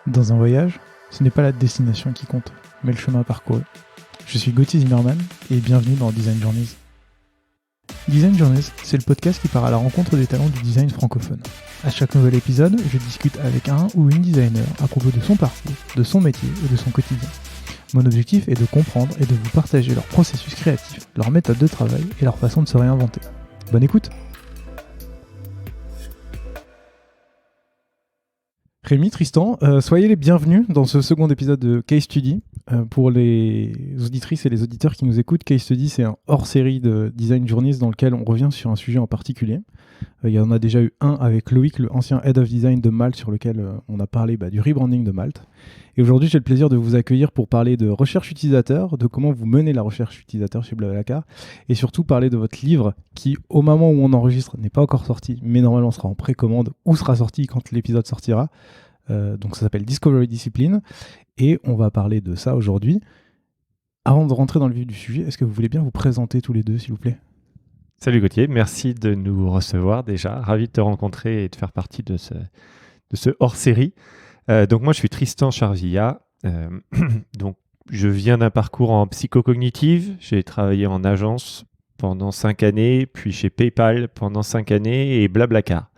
Dans un voyage, ce n'est pas la destination qui compte, mais le chemin parcouru. Je suis Gauthier Zimmerman et bienvenue dans Design Journeys. Design Journeys, c'est le podcast qui part à la rencontre des talents du design francophone. À chaque nouvel épisode, je discute avec un ou une designer à propos de son parcours, de son métier et de son quotidien. Mon objectif est de comprendre et de vous partager leur processus créatif, leur méthode de travail et leur façon de se réinventer. Bonne écoute! Rémi, Tristan, soyez les bienvenus dans ce second épisode de Case Study. Pour les auditrices et les auditeurs qui nous écoutent, Case Study, c'est un hors-série de Design Journeys dans lequel on revient sur un sujet en particulier. Il y en a déjà eu un avec Loïc, le ancien Head of Design de Malte, sur lequel on a parlé du rebranding de Malte. Et aujourd'hui, j'ai le plaisir de vous accueillir pour parler de recherche utilisateur, de comment vous menez la recherche utilisateur chez Blablacar, et surtout parler de votre livre qui, au moment où on enregistre, n'est pas encore sorti, mais normalement sera en précommande ou sera sorti quand l'épisode sortira. Donc ça s'appelle Discovery Discipline, et on va parler de ça aujourd'hui. Avant de rentrer dans le vif du sujet, est-ce que vous voulez bien vous présenter tous les deux, s'il vous plaît ? Salut Gauthier, merci de nous recevoir déjà. Ravi de te rencontrer et de faire partie de ce hors-série. Donc moi, je suis Tristan Charvilla. Donc je viens d'un parcours en psychocognitive. J'ai travaillé en agence pendant 5 années, puis chez PayPal pendant 5 années et Blablacar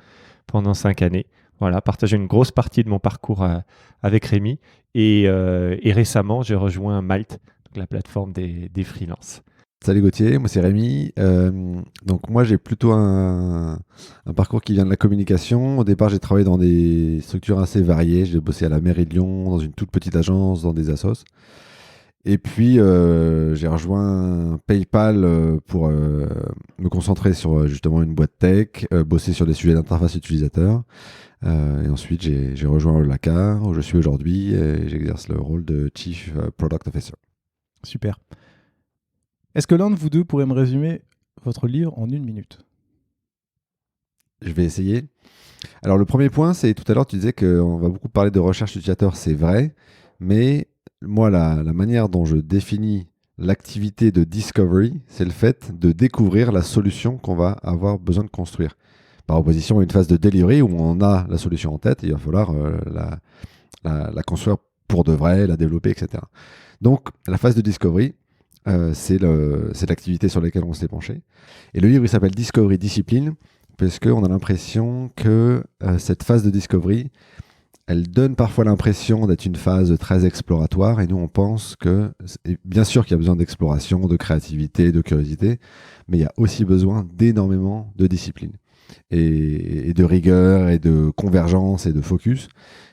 pendant 5 années. Voilà, partager une grosse partie de mon parcours avec Rémi. Et récemment, j'ai rejoint Malte, donc la plateforme des freelances. Salut Gauthier, moi c'est Rémi. Donc moi j'ai plutôt un parcours qui vient de la communication. Au départ j'ai travaillé dans des structures assez variées. J'ai bossé à la mairie de Lyon, dans une toute petite agence, dans des assos. Et puis j'ai rejoint PayPal pour me concentrer sur justement une boîte tech, bosser sur des sujets d'interface utilisateur. Et ensuite j'ai rejoint Blablacar où je suis aujourd'hui et j'exerce le rôle de Chief Product Officer. Super. Est-ce que l'un de vous deux pourrait me résumer votre livre en 1 minute ? Je vais essayer. Alors le premier point, c'est tout à l'heure tu disais qu'on va beaucoup parler de recherche utilisateur, c'est vrai, mais moi la manière dont je définis l'activité de discovery, c'est le fait de découvrir la solution qu'on va avoir besoin de construire. Par opposition à une phase de delivery où on a la solution en tête et il va falloir la construire pour de vrai, la développer, etc. Donc la phase de discovery, c'est l'activité sur laquelle on s'est penché. Et le livre, il s'appelle Discovery Discipline, parce qu'on a l'impression que cette phase de discovery, elle donne parfois l'impression d'être une phase très exploratoire, et nous, on pense que, bien sûr qu'il y a besoin d'exploration, de créativité, de curiosité, mais il y a aussi besoin d'énormément de discipline, et de rigueur, et de convergence, et de focus.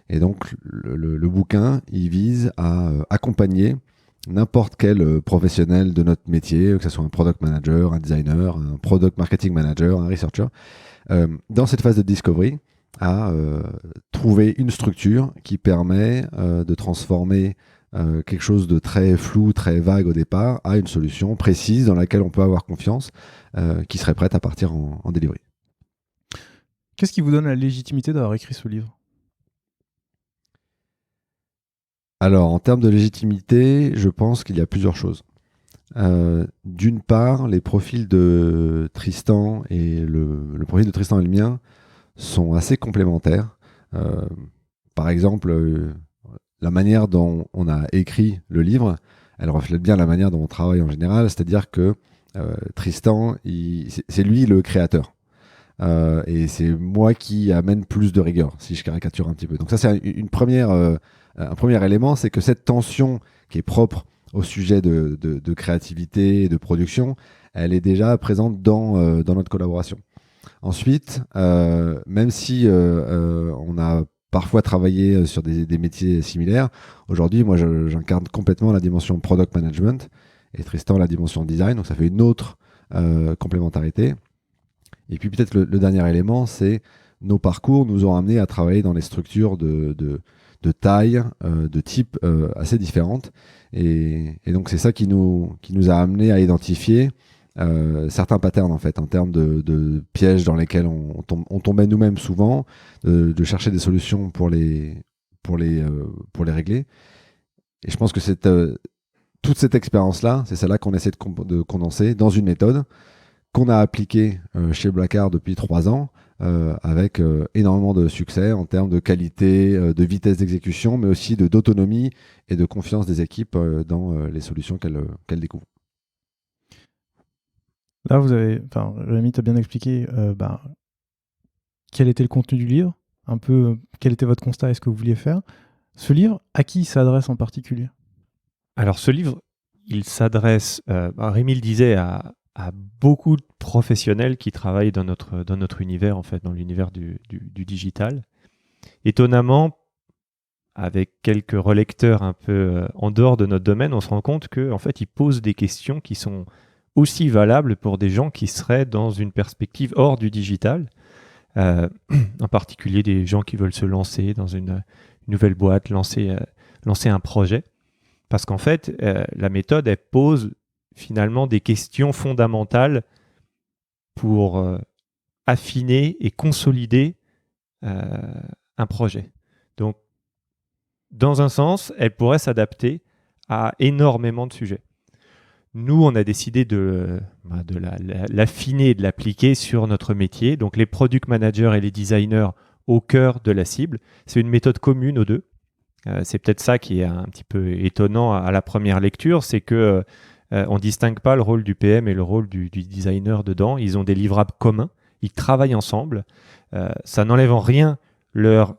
Et donc, le bouquin, il vise à accompagner n'importe quel professionnel de notre métier, que ce soit un product manager, un designer, un product marketing manager, un researcher, dans cette phase de discovery, à trouver une structure qui permet de transformer quelque chose de très flou, très vague au départ, à une solution précise dans laquelle on peut avoir confiance, qui serait prête à partir en delivery. Qu'est-ce qui vous donne la légitimité d'avoir écrit ce livre ? Alors, en termes de légitimité, je pense qu'il y a plusieurs choses. D'une part, les profils de Tristan et le profil de Tristan et le mien sont assez complémentaires. Par exemple, la manière dont on a écrit le livre, elle reflète bien la manière dont on travaille en général, c'est-à-dire que Tristan, c'est lui le créateur. Et c'est moi qui amène plus de rigueur, si je caricature un petit peu. Donc ça, c'est un premier élément, c'est que cette tension qui est propre au sujet de créativité et de production, elle est déjà présente dans notre collaboration. Ensuite, même si on a parfois travaillé sur des métiers similaires, aujourd'hui, moi, j'incarne complètement la dimension product management et Tristan la dimension design, donc ça fait une autre complémentarité. Et puis peut-être le dernier élément, c'est nos parcours nous ont amenés à travailler dans les structures de taille, de type assez différentes. Et donc c'est ça qui nous a amenés à identifier certains patterns en fait, en termes de pièges dans lesquels on tombait nous-mêmes souvent, de chercher des solutions pour les régler. Et je pense que toute cette expérience-là, c'est celle-là qu'on essaie de condenser dans une méthode qu'on a appliquée chez Blablacar depuis 3 ans, avec énormément de succès en termes de qualité, de vitesse d'exécution, mais aussi d'autonomie et de confiance des équipes dans les solutions qu'elles découvrent. Là, Rémi t'a bien expliqué quel était le contenu du livre, un peu quel était votre constat et ce que vous vouliez faire. Ce livre, à qui il s'adresse en particulier ? Alors ce livre, il s'adresse, Rémi le disait, à beaucoup de professionnels qui travaillent dans notre univers, en fait, dans l'univers du digital. Étonnamment, avec quelques relecteurs un peu en dehors de notre domaine, on se rend compte qu'en fait, il pose des questions qui sont aussi valables pour des gens qui seraient dans une perspective hors du digital, en particulier des gens qui veulent se lancer dans une nouvelle boîte, lancer un projet. Parce qu'en fait, la méthode, elle pose finalement des questions fondamentales pour affiner et consolider un projet. Donc, dans un sens, elle pourrait s'adapter à énormément de sujets. Nous, on a décidé de l'affiner et de l'appliquer sur notre métier. Donc, les product managers et les designers au cœur de la cible. C'est une méthode commune aux deux. C'est peut-être ça qui est un petit peu étonnant à la première lecture, c'est que on ne distingue pas le rôle du PM et le rôle du designer dedans. Ils ont des livrables communs, ils travaillent ensemble. Ça n'enlève en rien leur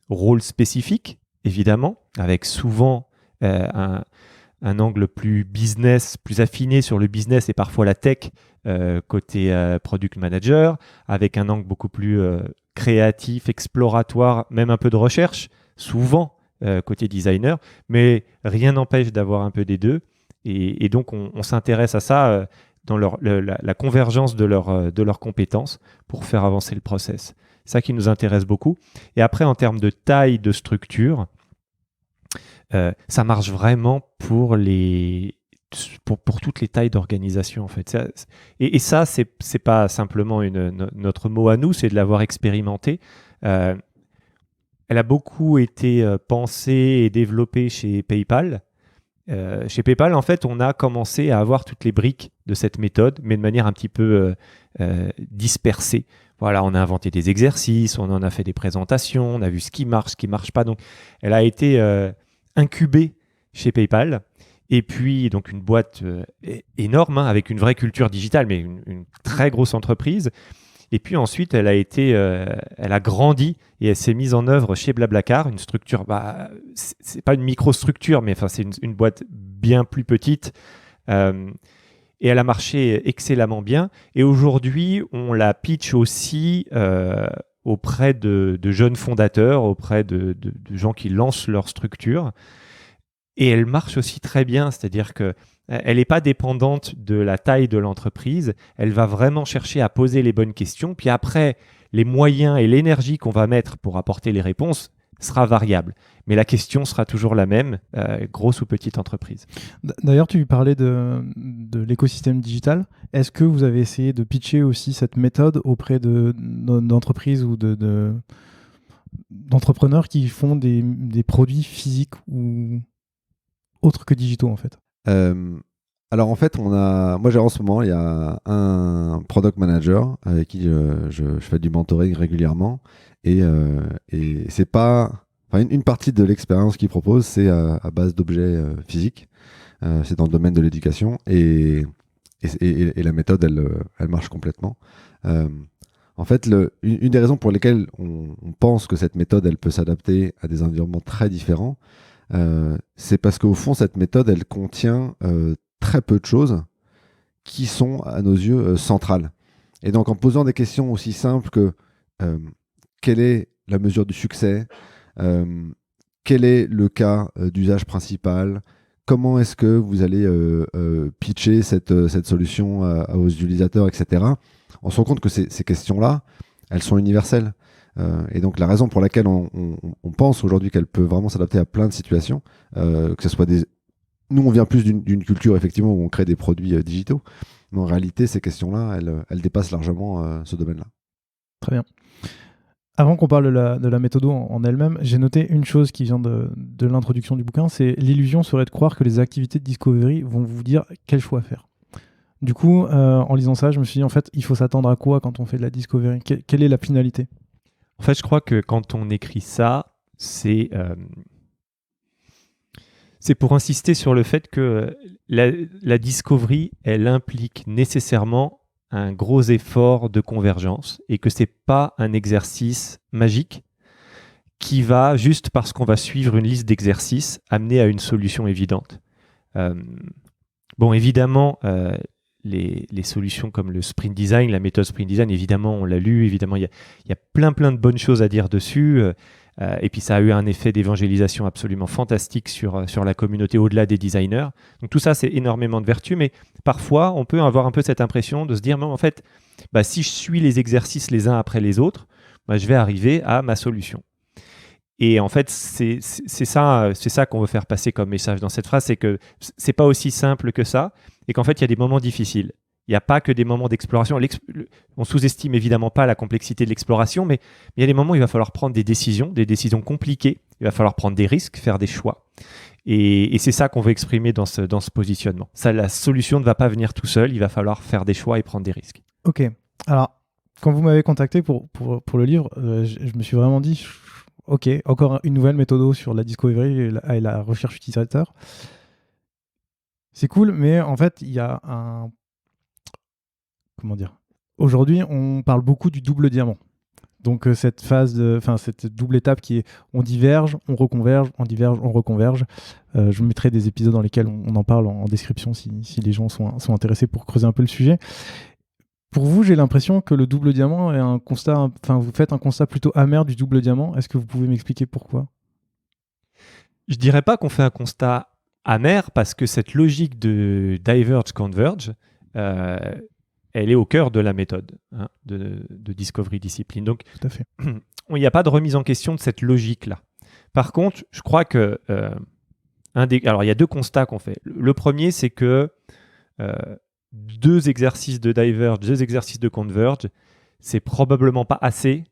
rôle spécifique, évidemment, avec souvent un angle plus business, plus affiné sur le business et parfois la tech côté product manager, avec un angle beaucoup plus créatif, exploratoire, même un peu de recherche, souvent côté designer, mais rien n'empêche d'avoir un peu des deux. Et donc, on s'intéresse à ça dans la convergence de leurs compétences pour faire avancer le process. C'est ça qui nous intéresse beaucoup. Et après, en termes de taille de structure, ça marche vraiment pour toutes les tailles d'organisation, en fait. Et ça, c'est pas simplement notre mot à nous, c'est de l'avoir expérimenté. Elle a beaucoup été pensée et développée chez PayPal. Chez PayPal, en fait, on a commencé à avoir toutes les briques de cette méthode, mais de manière un petit peu dispersée. Voilà, on a inventé des exercices, on en a fait des présentations, on a vu ce qui marche pas. Donc, elle a été incubée chez PayPal. Et puis, donc, une boîte énorme, hein, avec une vraie culture digitale, mais une très grosse entreprise. Et puis ensuite, elle a grandi et elle s'est mise en œuvre chez Blablacar, une structure, c'est pas une microstructure, mais enfin, c'est une boîte bien plus petite. Et elle a marché excellemment bien. Et aujourd'hui, on la pitch aussi auprès de jeunes fondateurs, auprès de gens qui lancent leur structure. Et elle marche aussi très bien, c'est-à-dire que elle n'est pas dépendante de la taille de l'entreprise. Elle va vraiment chercher à poser les bonnes questions. Puis après, les moyens et l'énergie qu'on va mettre pour apporter les réponses sera variable. Mais la question sera toujours la même, grosse ou petite entreprise. D'ailleurs, tu parlais de l'écosystème digital. Est-ce que vous avez essayé de pitcher aussi cette méthode auprès d'entreprises ou d'entrepreneurs qui font des produits physiques ou autres que digitaux, en fait? Alors en fait, moi en ce moment, il y a un product manager avec qui je fais du mentoring régulièrement et c'est pas, une partie de l'expérience qu'il propose, c'est à base d'objets physiques. C'est dans le domaine de l'éducation et la méthode, elle marche complètement. En fait, une des raisons pour lesquelles on pense que cette méthode, elle peut s'adapter à des environnements très différents, c'est parce qu'au fond, cette méthode, elle contient très peu de choses qui sont, à nos yeux, centrales. Et donc, en posant des questions aussi simples que quelle est la mesure du succès, quel est le cas d'usage principal, comment est-ce que vous allez pitcher cette solution aux utilisateurs, etc. On se rend compte que ces questions-là, elles sont universelles. Et donc la raison pour laquelle on pense aujourd'hui qu'elle peut vraiment s'adapter à plein de situations, que ce soit nous on vient plus d'une culture effectivement où on crée des produits digitaux, mais en réalité ces questions-là, elles dépassent largement ce domaine-là. Très bien. Avant qu'on parle de la méthode en elle-même, j'ai noté une chose qui vient de l'introduction du bouquin, c'est l'illusion serait de croire que les activités de discovery vont vous dire quel choix faire. Du coup, en lisant ça, je me suis dit, en fait, il faut s'attendre à quoi quand on fait de la discovery? Quelle est la finalité? En fait, je crois que quand on écrit ça, c'est pour insister sur le fait que la discovery, elle implique nécessairement un gros effort de convergence et que c'est pas un exercice magique qui va, juste parce qu'on va suivre une liste d'exercices, amener à une solution évidente. Bon, évidemment, les solutions comme le sprint design, la méthode sprint design, évidemment, on l'a lu, évidemment, il y a plein de bonnes choses à dire dessus. Et puis, ça a eu un effet d'évangélisation absolument fantastique sur la communauté au-delà des designers. Donc, tout ça, c'est énormément de vertu, mais parfois, on peut avoir un peu cette impression de se dire, non, en fait, si je suis les exercices les uns après les autres, je vais arriver à ma solution. Et en fait, c'est ça qu'on veut faire passer comme message dans cette phrase, c'est que c'est pas aussi simple que ça, et qu'en fait, il y a des moments difficiles. Il n'y a pas que des moments d'exploration. On sous-estime évidemment pas la complexité de l'exploration, mais il y a des moments où il va falloir prendre des décisions compliquées. Il va falloir prendre des risques, faire des choix. Et c'est ça qu'on veut exprimer dans ce positionnement. Ça, la solution ne va pas venir tout seul. Il va falloir faire des choix et prendre des risques. Ok. Alors, quand vous m'avez contacté pour le livre, je me suis vraiment dit, ok, encore une nouvelle méthode sur la discovery et la recherche utilisateur. C'est cool, mais en fait, il y a un... Comment dire? Aujourd'hui, on parle beaucoup du double diamant. Donc cette double étape qui est on diverge, on reconverge, on diverge, on reconverge. Je vous mettrai des épisodes dans lesquels on en parle en description si les gens sont intéressés pour creuser un peu le sujet. Pour vous, j'ai l'impression que le double diamant est un constat, vous faites un constat plutôt amer du double diamant. Est-ce que vous pouvez m'expliquer pourquoi? Je dirais pas qu'on fait un constat amer parce que cette logique de diverge-converge, elle est au cœur de la méthode de Discovery Discipline. Donc, tout à fait. Il n'y a pas de remise en question de cette logique-là. Par contre, je crois que alors il y a deux constats qu'on fait. Le premier, c'est que 2 exercices de diverge, 2 exercices de converge, c'est probablement pas assez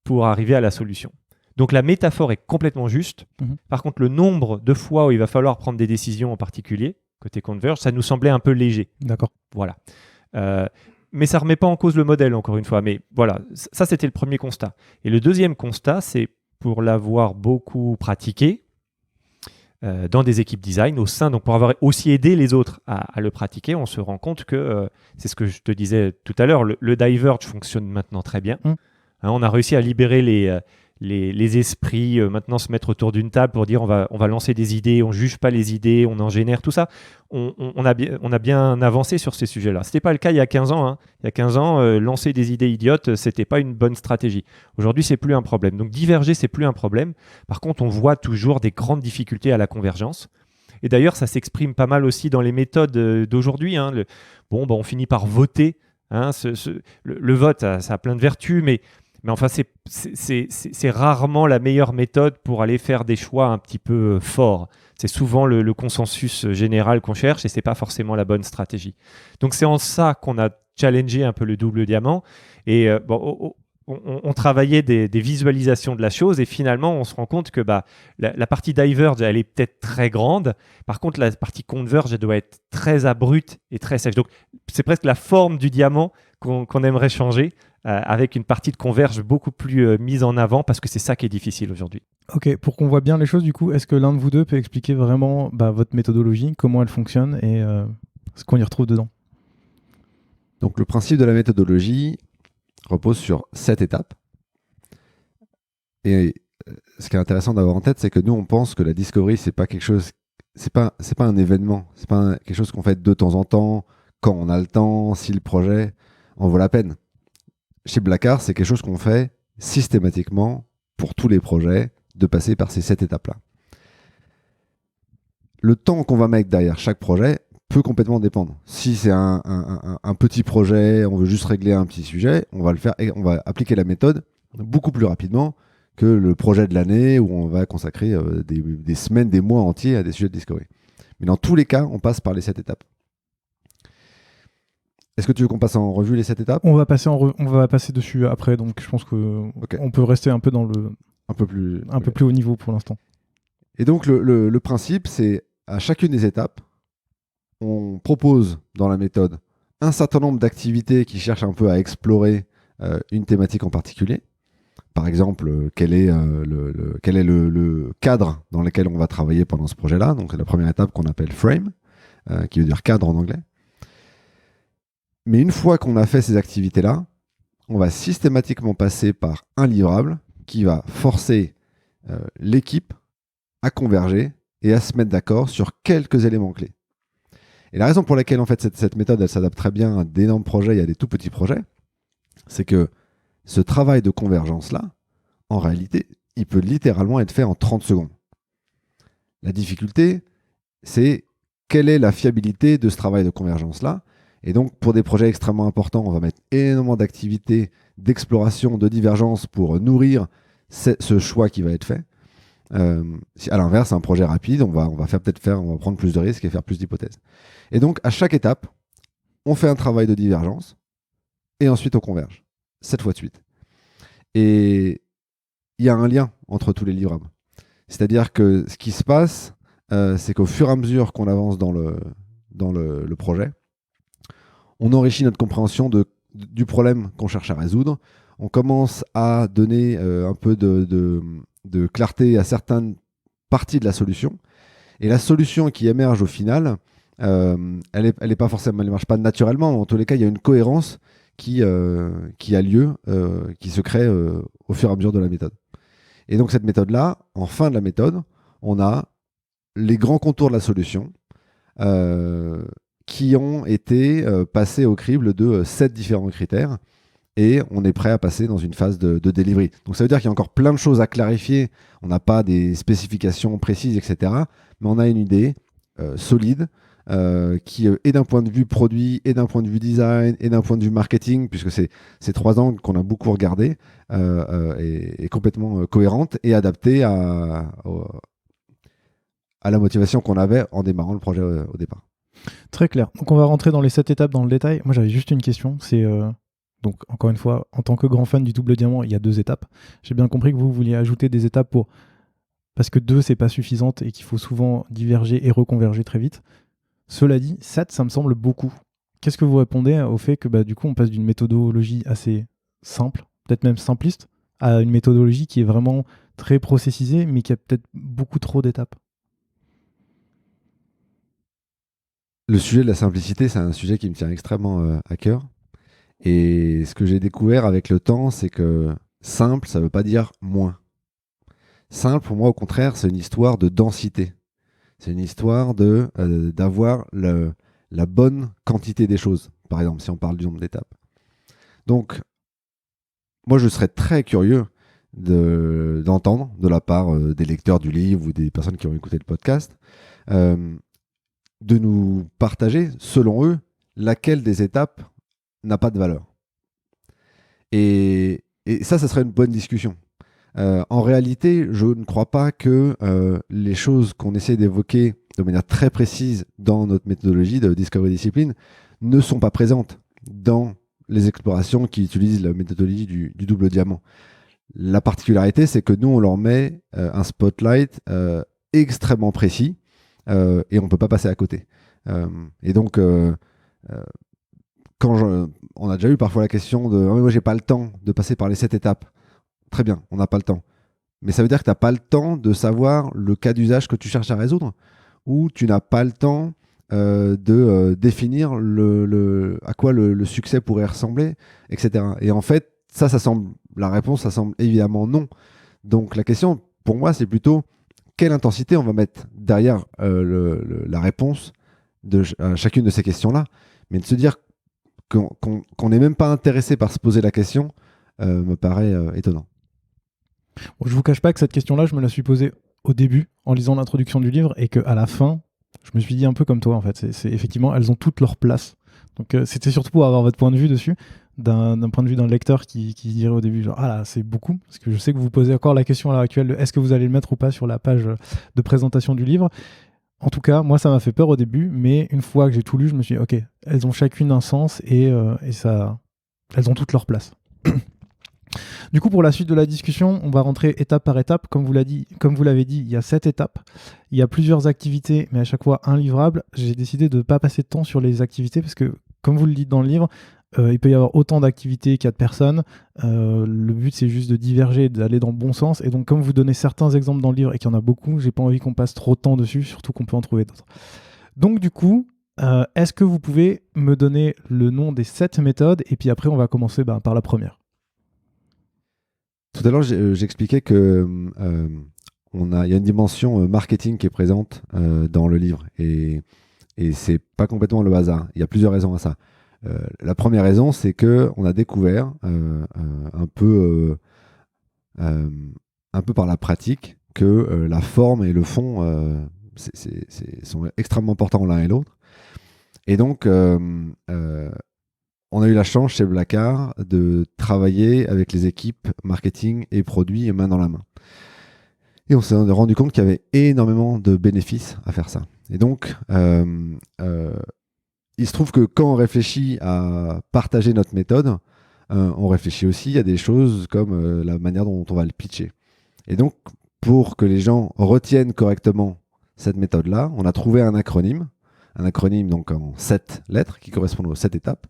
pour arriver à la solution. Donc la métaphore est complètement juste. Par contre, le nombre de fois où il va falloir prendre des décisions en particulier, côté converge, ça nous semblait un peu léger. D'accord. Voilà. Mais ça ne remet pas en cause le modèle, encore une fois. Mais voilà, ça c'était le premier constat. Et le deuxième constat, c'est pour l'avoir beaucoup pratiqué, dans des équipes design au sein, donc pour avoir aussi aidé les autres à le pratiquer, on se rend compte que, c'est ce que je te disais tout à l'heure, le diverge fonctionne maintenant très bien. On a réussi à libérer les esprits, maintenant se mettre autour d'une table pour dire on va lancer des idées, on ne juge pas les idées, on en génère, tout ça. On a bien avancé sur ces sujets-là. Ce n'était pas le cas il y a 15 ans. Il y a 15 ans, lancer des idées idiotes, ce n'était pas une bonne stratégie. Aujourd'hui, ce n'est plus un problème. Donc diverger, ce n'est plus un problème. Par contre, on voit toujours des grandes difficultés à la convergence. Et d'ailleurs, ça s'exprime pas mal aussi dans les méthodes d'aujourd'hui. On finit par voter. Le vote, ça a plein de vertus, mais enfin, c'est rarement la meilleure méthode pour aller faire des choix un petit peu forts. C'est souvent le consensus général qu'on cherche et ce n'est pas forcément la bonne stratégie. Donc, c'est en ça qu'on a challengé un peu le double diamant. Et on travaillait des visualisations de la chose et finalement, on se rend compte que la partie diverge, elle est peut-être très grande. Par contre, la partie converge, elle doit être très abrupte et très sèche. Donc, c'est presque la forme du diamant qu'on aimerait changer, avec une partie de converge beaucoup plus mise en avant parce que c'est ça qui est difficile aujourd'hui. Ok, pour qu'on voit bien les choses, du coup, est-ce que l'un de vous deux peut expliquer vraiment votre méthodologie, comment elle fonctionne et ce qu'on y retrouve dedans? Donc le principe de la méthodologie repose sur 7 étapes. Et ce qui est intéressant d'avoir en tête, c'est que nous, on pense que la discovery, c'est pas quelque chose, c'est pas un événement, c'est pas quelque chose qu'on fait de temps en temps, quand on a le temps, si le projet en vaut la peine. Chez Blackart, c'est quelque chose qu'on fait systématiquement pour tous les projets, de passer par ces 7 étapes-là. Le temps qu'on va mettre derrière chaque projet peut complètement dépendre. Si c'est un petit projet, on veut juste régler un petit sujet, on va le faire et on va appliquer la méthode beaucoup plus rapidement que le projet de l'année où on va consacrer des semaines, des mois entiers à des sujets de discovery. Mais dans tous les cas, on passe par les 7 étapes. Est-ce que tu veux qu'on passe en revue les 7 étapes ? On va passer dessus après, donc je pense qu'on peut rester un peu dans un peu plus haut niveau pour l'instant. Et donc le principe, c'est à chacune des étapes, on propose dans la méthode un certain nombre d'activités qui cherchent un peu à explorer une thématique en particulier. Par exemple, quel est le cadre dans lequel on va travailler pendant ce projet-là. Donc, c'est la première étape qu'on appelle frame, qui veut dire cadre en anglais. Mais une fois qu'on a fait ces activités-là, on va systématiquement passer par un livrable qui va forcer l'équipe à converger et à se mettre d'accord sur quelques éléments clés. Et la raison pour laquelle en fait, cette méthode elle s'adapte très bien à d'énormes projets et à des tout petits projets, c'est que ce travail de convergence-là, en réalité, il peut littéralement être fait en 30 secondes. La difficulté, c'est quelle est la fiabilité de ce travail de convergence-là. Et donc, pour des projets extrêmement importants, on va mettre énormément d'activités, d'exploration, de divergence pour nourrir ce choix qui va être fait. Si à l'inverse, un projet rapide, on va prendre plus de risques et faire plus d'hypothèses. Et donc, à chaque étape, on fait un travail de divergence et ensuite on converge, 7 fois de suite. Et il y a un lien entre tous les livrables. C'est-à-dire que ce qui se passe, c'est qu'au fur et à mesure qu'on avance dans le projet, on enrichit notre compréhension du problème qu'on cherche à résoudre. On commence à donner un peu de clarté à certaines parties de la solution. Et la solution qui émerge au final, elle est pas forcément, elle ne marche pas naturellement. Mais en tous les cas, il y a une cohérence qui a lieu, qui se crée au fur et à mesure de la méthode. Et donc cette méthode-là, en fin de la méthode, on a les grands contours de la solution qui ont été passés au crible de 7 différents critères. Et on est prêt à passer dans une phase de delivery. Donc ça veut dire qu'il y a encore plein de choses à clarifier. On n'a pas des spécifications précises, etc. Mais on a une idée solide qui est d'un point de vue produit, et d'un point de vue design, et d'un point de vue marketing, puisque c'est ces 3 angles qu'on a beaucoup regardés, et complètement cohérente et adaptée à la motivation qu'on avait en démarrant le projet au départ. Très clair. Donc on va rentrer dans les 7 étapes dans le détail. Moi j'avais juste une question, c'est... Donc, encore une fois, en tant que grand fan du double diamant, il y a 2 étapes. J'ai bien compris que vous vouliez ajouter des étapes parce que 2, c'est pas suffisante et qu'il faut souvent diverger et reconverger très vite. Cela dit, 7, ça me semble beaucoup. Qu'est-ce que vous répondez au fait que du coup, on passe d'une méthodologie assez simple, peut-être même simpliste, à une méthodologie qui est vraiment très processisée, mais qui a peut-être beaucoup trop d'étapes? Le sujet de la simplicité, c'est un sujet qui me tient extrêmement à cœur. Et ce que j'ai découvert avec le temps, c'est que simple, ça ne veut pas dire moins. Simple, pour moi, au contraire, c'est une histoire de densité. C'est une histoire d'avoir la bonne quantité des choses, par exemple, si on parle du nombre d'étapes. Donc, moi, je serais très curieux d'entendre de la part des lecteurs du livre ou des personnes qui ont écouté le podcast, de nous partager, selon eux, laquelle des étapes n'a pas de valeur. Et ça serait une bonne discussion. En réalité, je ne crois pas que les choses qu'on essaie d'évoquer de manière très précise dans notre méthodologie de Discovery Discipline ne sont pas présentes dans les explorations qui utilisent la méthodologie du double diamant. La particularité, c'est que nous, on leur met un spotlight extrêmement précis et on ne peut pas passer à côté. Et donc, on a déjà eu parfois la question de moi j'ai pas le temps de passer par les 7 étapes. Très bien, on n'a pas le temps. Mais ça veut dire que tu n'as pas le temps de savoir le cas d'usage que tu cherches à résoudre, ou tu n'as pas le temps de définir à quoi le succès pourrait ressembler, etc. Et en fait, la réponse, ça semble évidemment non. Donc la question, pour moi, c'est plutôt quelle intensité on va mettre derrière la réponse à chacune de ces questions-là. Mais de se dire qu'on n'est même pas intéressé par se poser la question me paraît étonnant. Bon, je vous cache pas que cette question-là, je me la suis posée au début en lisant l'introduction du livre et qu'à la fin, je me suis dit un peu comme toi en fait. C'est effectivement, elles ont toutes leur place. Donc c'était surtout pour avoir votre point de vue dessus, d'un point de vue d'un lecteur qui dirait au début genre ah là c'est beaucoup, parce que je sais que vous posez encore la question à l'heure actuelle de est-ce que vous allez le mettre ou pas sur la page de présentation du livre. En tout cas, moi, ça m'a fait peur au début, mais une fois que j'ai tout lu, je me suis dit, ok, elles ont chacune un sens et elles ont toutes leur place. Du coup, pour la suite de la discussion, on va rentrer étape par étape. Comme vous l'avez dit, il y a 7 étapes. Il y a plusieurs activités, mais à chaque fois un livrable. J'ai décidé de ne pas passer de temps sur les activités parce que comme vous le dites dans le livre, il peut y avoir autant d'activités qu'il y a de personnes. Le but, c'est juste de diverger, d'aller dans le bon sens. Et donc, comme vous donnez certains exemples dans le livre et qu'il y en a beaucoup, j'ai pas envie qu'on passe trop de temps dessus, surtout qu'on peut en trouver d'autres. Donc, du coup, est-ce que vous pouvez me donner le nom des 7 méthodes? Et puis après, on va commencer par la première. Tout à l'heure, j'expliquais que il y a une dimension marketing qui est présente dans le livre. Et c'est pas complètement le hasard. Il y a plusieurs raisons à ça. La première raison, c'est qu'on a découvert un peu par la pratique que la forme et le fond sont extrêmement importants l'un et l'autre. Et donc, on a eu la chance chez Blackard de travailler avec les équipes marketing et produits main dans la main. Et on s'est rendu compte qu'il y avait énormément de bénéfices à faire ça. Et donc, il se trouve que quand on réfléchit à partager notre méthode, on réfléchit aussi à des choses comme la manière dont on va le pitcher. Et donc, pour que les gens retiennent correctement cette méthode-là, on a trouvé un acronyme donc en 7 lettres qui correspondent aux 7 étapes.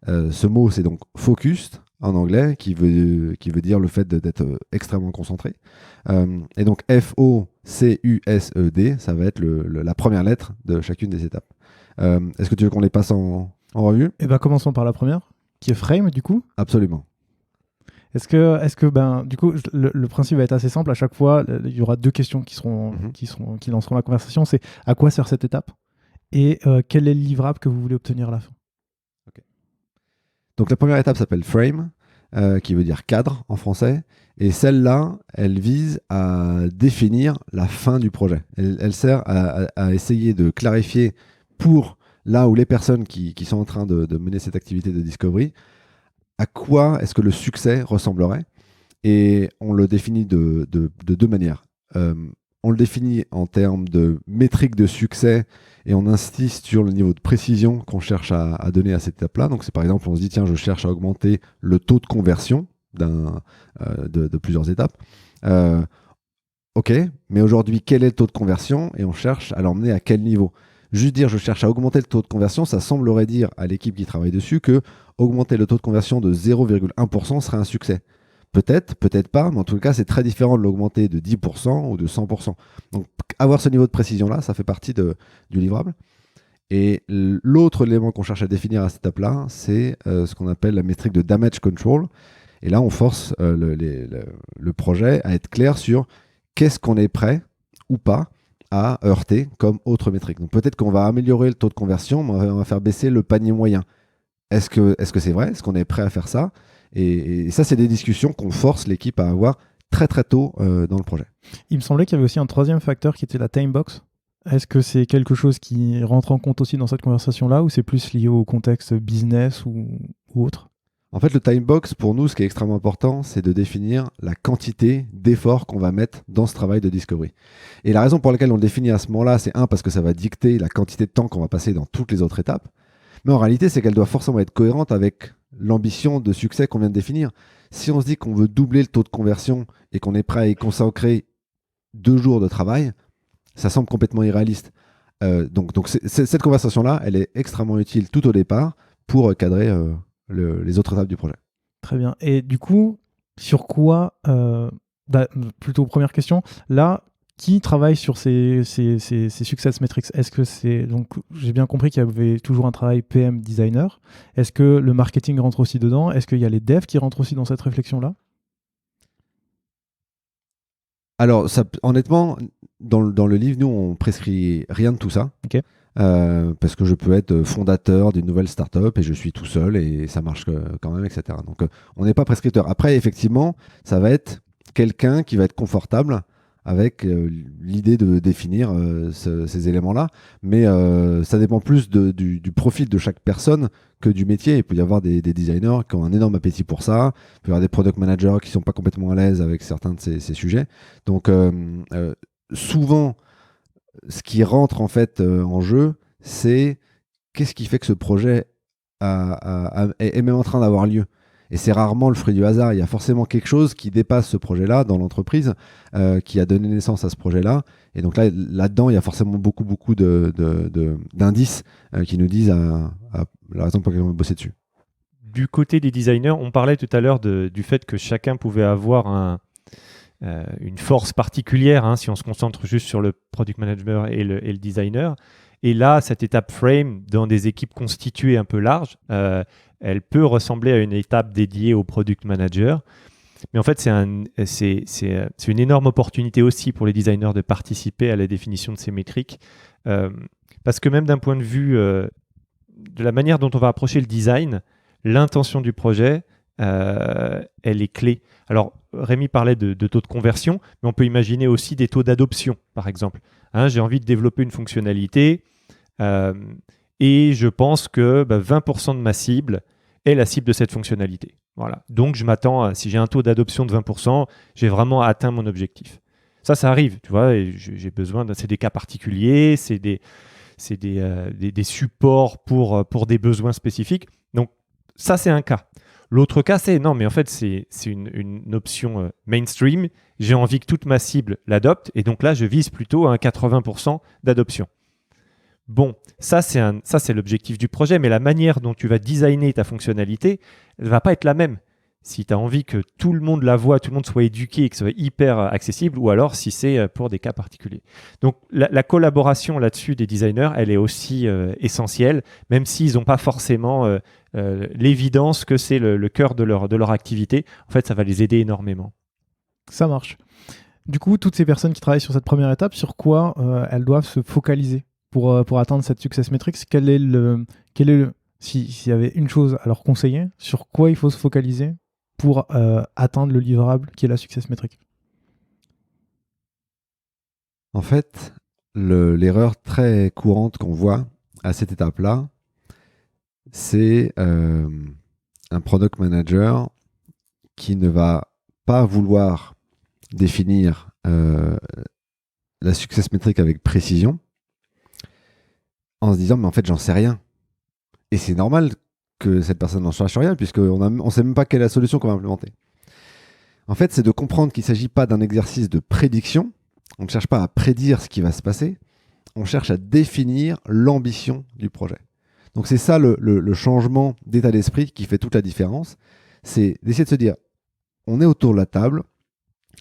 Ce mot, c'est donc focus en anglais, qui veut dire le fait d'être extrêmement concentré. Et donc FOCUSED, ça va être la première lettre de chacune des étapes. Est-ce que tu veux qu'on les passe en revue? Eh ben, commençons par la première, qui est frame, du coup. Absolument. Est-ce que du coup, le principe va être assez simple. À chaque fois, il y aura 2 questions qui lanceront la conversation. C'est à quoi sert cette étape? Et quel est le livrable que vous voulez obtenir à la fin? Okay. Donc la première étape s'appelle frame, qui veut dire cadre en français. Et celle-là, elle vise à définir la fin du projet. Elle sert à essayer de clarifier pour là où les personnes qui sont en train de mener cette activité de discovery, à quoi est-ce que le succès ressemblerait. Et on le définit de 2 manières. On le définit en termes de métrique de succès et on insiste sur le niveau de précision qu'on cherche à donner à cette étape-là. Donc c'est par exemple, on se dit, tiens, je cherche à augmenter le taux de conversion de plusieurs étapes. Ok, mais aujourd'hui, quel est le taux de conversion? Et on cherche à l'emmener à quel niveau? Juste dire, je cherche à augmenter le taux de conversion, ça semblerait dire à l'équipe qui travaille dessus que augmenter le taux de conversion de 0,1% serait un succès. Peut-être, peut-être pas, mais en tout cas, c'est très différent de l'augmenter de 10% ou de 100%. Donc, avoir ce niveau de précision-là, ça fait partie du livrable. Et l'autre élément qu'on cherche à définir à cette étape-là, c'est ce qu'on appelle la métrique de damage control. Et là, on force le projet à être clair sur qu'est-ce qu'on est prêt ou pas à heurter comme autre métrique. Donc, peut-être qu'on va améliorer le taux de conversion, mais on va faire baisser le panier moyen. Est-ce que c'est vrai? Est-ce qu'on est prêt à faire ça? Et ça, c'est des discussions qu'on force l'équipe à avoir très très tôt dans le projet. Il me semblait qu'il y avait aussi un 3e facteur qui était la time box. Est-ce que c'est quelque chose qui rentre en compte aussi dans cette conversation-là ou c'est plus lié au contexte business ou autre? En fait, le time box, pour nous, ce qui est extrêmement important, c'est de définir la quantité d'efforts qu'on va mettre dans ce travail de discovery. Et la raison pour laquelle on le définit à ce moment-là, c'est parce que ça va dicter la quantité de temps qu'on va passer dans toutes les autres étapes. Mais en réalité, c'est qu'elle doit forcément être cohérente avec l'ambition de succès qu'on vient de définir. Si on se dit qu'on veut doubler le taux de conversion et qu'on est prêt à y consacrer 2 jours de travail, ça semble complètement irréaliste. Donc cette conversation-là, elle est extrêmement utile tout au départ pour cadrer les autres étapes du projet. Très bien. Et du coup, sur quoi, plutôt première question, là, qui travaille sur ces success metrics? Est-ce que c'est... Donc, j'ai bien compris qu'il y avait toujours un travail PM designer. Est-ce que le marketing rentre aussi dedans? Est-ce qu'il y a les devs qui rentrent aussi dans cette réflexion-là? Alors, honnêtement, dans le livre, nous, on prescrit rien de tout ça. Ok. Parce que je peux être fondateur d'une nouvelle startup et je suis tout seul et ça marche quand même, etc. Donc, on n'est pas prescripteur. Après, effectivement, ça va être quelqu'un qui va être confortable avec l'idée de définir ces éléments-là. Mais ça dépend plus du profil de chaque personne que du métier. Il peut y avoir des designers qui ont un énorme appétit pour ça. Il peut y avoir des product managers qui ne sont pas complètement à l'aise avec certains de ces sujets. Donc, souvent, ce qui rentre en fait en jeu, c'est qu'est-ce qui fait que ce projet est même en train d'avoir lieu. Et c'est rarement le fruit du hasard. Il y a forcément quelque chose qui dépasse ce projet-là dans l'entreprise, qui a donné naissance à ce projet-là. Et donc là-dedans, il y a forcément beaucoup d'indices qui nous disent la raison pour laquelle on va bosser dessus. Du côté des designers, on parlait tout à l'heure du fait que chacun pouvait avoir une force particulière, hein, si on se concentre juste sur le product manager et le designer. Et là, cette étape frame, dans des équipes constituées un peu larges, elle peut ressembler à une étape dédiée au product manager. Mais en fait, c'est une énorme opportunité aussi pour les designers de participer à la définition de ces métriques. Parce que même d'un point de vue de la manière dont on va approcher le design, l'intention du projet, elle est clé. Alors, Rémi parlait de taux de conversion, mais on peut imaginer aussi des taux d'adoption, par exemple. Hein, j'ai envie de développer une fonctionnalité et je pense que 20% de ma cible est la cible de cette fonctionnalité. Voilà. Donc, je m'attends si j'ai un taux d'adoption de 20%, j'ai vraiment atteint mon objectif. Ça arrive, tu vois, et j'ai besoin c'est des cas particuliers, c'est des supports pour des besoins spécifiques. Donc, ça, c'est un cas. L'autre cas, c'est non, mais en fait, c'est une option mainstream. J'ai envie que toute ma cible l'adopte, et donc là, je vise plutôt un 80% d'adoption. Bon, ça, c'est l'objectif du projet, mais la manière dont tu vas designer ta fonctionnalité, elle ne va pas être la même. Si tu as envie que tout le monde la voit, tout le monde soit éduqué et que ce soit hyper accessible, ou alors si c'est pour des cas particuliers. Donc, la collaboration là-dessus des designers, elle est aussi essentielle, même s'ils n'ont pas forcément l'évidence que c'est le cœur de leur activité. En fait, ça va les aider énormément. Ça marche. Du coup, toutes ces personnes qui travaillent sur cette première étape, sur quoi elles doivent se focaliser pour atteindre cette success metrics? S'il y avait une chose à leur conseiller, sur quoi il faut se focaliser pour atteindre le livrable qui est la success metric? En fait, l'erreur très courante qu'on voit à cette étape-là, c'est un product manager qui ne va pas vouloir définir la success metric avec précision en se disant mais en fait j'en sais rien. Et c'est normal que cette personne n'en sache rien puisqu'on ne sait même pas quelle est la solution qu'on va implémenter. En fait, c'est de comprendre qu'il ne s'agit pas d'un exercice de prédiction. On ne cherche pas à prédire ce qui va se passer. On cherche à définir l'ambition du projet. Donc c'est ça le changement d'état d'esprit qui fait toute la différence. C'est d'essayer de se dire, on est autour de la table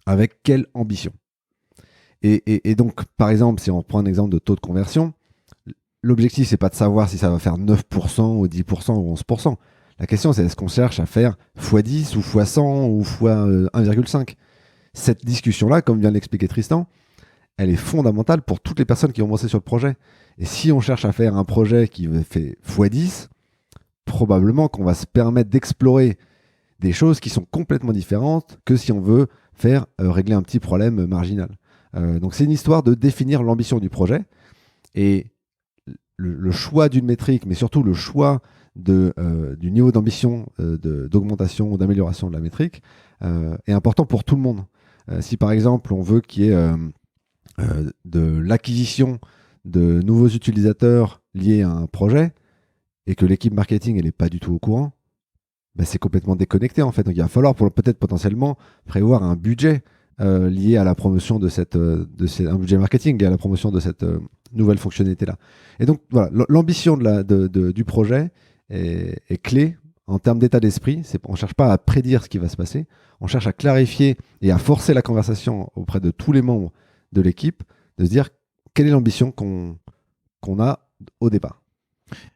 avec quelle ambition? Et donc, par exemple, si on prend un exemple de taux de conversion, l'objectif, c'est pas de savoir si ça va faire 9% ou 10% ou 11%. La question, c'est est-ce qu'on cherche à faire x10 ou x100 ou x1,5? Cette discussion-là, comme vient de l'expliquer Tristan, elle est fondamentale pour toutes les personnes qui vont bosser sur le projet. Et si on cherche à faire un projet qui fait x10, probablement qu'on va se permettre d'explorer des choses qui sont complètement différentes que si on veut faire régler un petit problème marginal. Donc c'est une histoire de définir l'ambition du projet et le choix d'une métrique, mais surtout le choix du niveau d'ambition, d'augmentation ou d'amélioration de la métrique est important pour tout le monde. Si par exemple on veut qu'il y ait de l'acquisition de nouveaux utilisateurs liés à un projet et que l'équipe marketing elle n'est pas du tout au courant, ben c'est complètement déconnecté en fait. Donc il va falloir peut-être potentiellement prévoir un budget lié à la promotion un budget marketing et à la promotion de cette nouvelle fonctionnalité-là. Et donc voilà, l'ambition du projet est clé en termes d'état d'esprit. On ne cherche pas à prédire ce qui va se passer, on cherche à clarifier et à forcer la conversation auprès de tous les membres de l'équipe, de se dire quelle est l'ambition qu'on a au départ.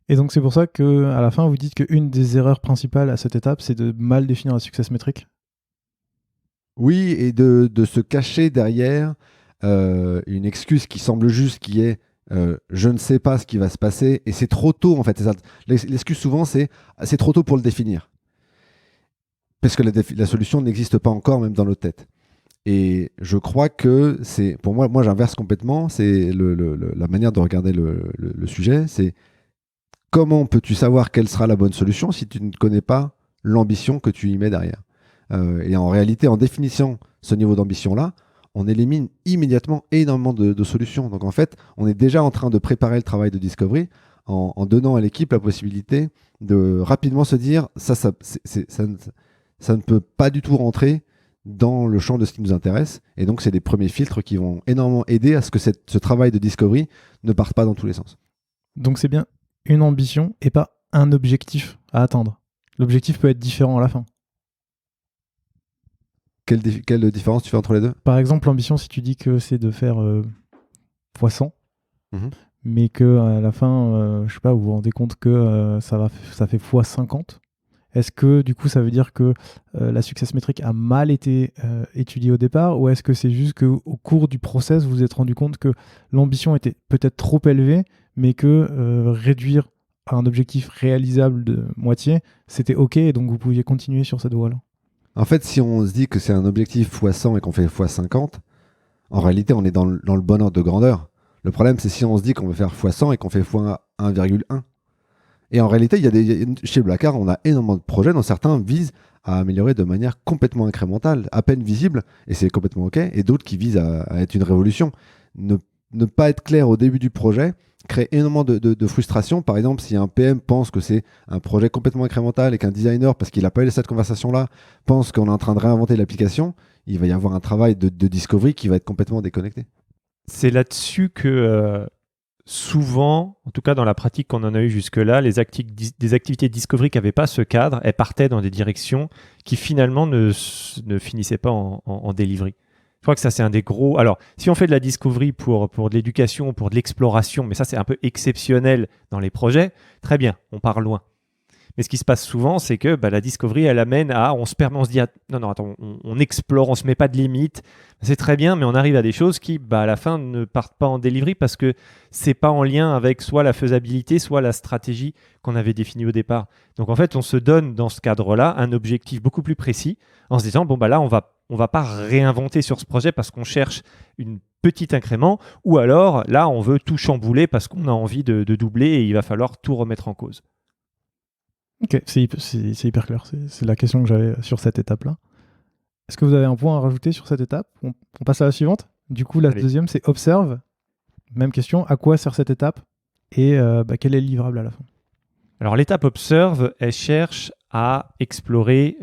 Et donc c'est pour ça qu'à la fin, vous dites qu'une des erreurs principales à cette étape, c'est de mal définir la success metric? Oui, et de se cacher derrière une excuse qui semble juste, qui est je ne sais pas ce qui va se passer, et c'est trop tôt en fait. L'excuse souvent, c'est trop tôt pour le définir. Parce que la solution n'existe pas encore, même dans notre tête. Et je crois que c'est, pour moi j'inverse complètement, c'est la manière de regarder le sujet, c'est comment peux-tu savoir quelle sera la bonne solution si tu ne connais pas l'ambition que tu y mets derrière. Et en réalité, en définissant ce niveau d'ambition-là, on élimine immédiatement énormément de solutions. Donc en fait, on est déjà en train de préparer le travail de discovery en donnant à l'équipe la possibilité de rapidement se dire ça ne peut pas du tout rentrer dans le champ de ce qui nous intéresse. Et donc, c'est des premiers filtres qui vont énormément aider à ce que ce travail de discovery ne parte pas dans tous les sens. Donc, c'est bien une ambition et pas un objectif à atteindre. L'objectif peut être différent à la fin. Quelle différence tu fais entre les deux ? Par exemple, l'ambition, si tu dis que c'est de faire x100, mais qu'à la fin, je sais pas, vous vous rendez compte que ça fait x50, est-ce que du coup ça veut dire que la success metric a mal été étudiée au départ, ou est-ce que c'est juste qu'au cours du process vous vous êtes rendu compte que l'ambition était peut-être trop élevée, mais que réduire à un objectif réalisable de moitié, c'était OK, et donc vous pouviez continuer sur cette voie-là? En fait, si on se dit que c'est un objectif x100 et qu'on fait x50, en réalité on est dans le bon ordre de grandeur. Le problème, c'est si on se dit qu'on veut faire x100 et qu'on fait x1,1. Et en réalité, chez Blackward, on a énormément de projets dont certains visent à améliorer de manière complètement incrémentale, à peine visible, et c'est complètement OK, et d'autres qui visent à être une révolution. Ne pas être clair au début du projet crée énormément de frustration. Par exemple, si un PM pense que c'est un projet complètement incrémental et qu'un designer, parce qu'il n'a pas eu cette conversation-là, pense qu'on est en train de réinventer l'application, il va y avoir un travail de discovery qui va être complètement déconnecté. C'est là-dessus que souvent, en tout cas dans la pratique qu'on en a eu jusque-là, des activités de discovery qui n'avaient pas ce cadre, elles partaient dans des directions qui finalement ne finissaient pas en delivery. Je crois que ça, c'est un des gros... Alors, si on fait de la discovery pour de l'éducation, pour de l'exploration, mais ça, c'est un peu exceptionnel dans les projets, très bien, on part loin. Mais ce qui se passe souvent, c'est que la discovery, elle amène à... On se permet, on se dit, non, attends, on explore, on ne se met pas de limites. C'est très bien, mais on arrive à des choses qui, à la fin, ne partent pas en delivery parce que ce n'est pas en lien avec soit la faisabilité, soit la stratégie qu'on avait définie au départ. Donc, en fait, on se donne dans ce cadre-là un objectif beaucoup plus précis en se disant, là, on va pas réinventer sur ce projet parce qu'on cherche une petite incrément, ou alors, là, on veut tout chambouler parce qu'on a envie de doubler et il va falloir tout remettre en cause. Ok, c'est hyper clair. C'est la question que j'avais sur cette étape-là. Est-ce que vous avez un point à rajouter sur cette étape ? On passe à la suivante. Du coup, la deuxième, c'est observe. Même question, à quoi sert cette étape ? Et quel est le livrable à la fin ? Alors, l'étape observe, elle cherche à explorer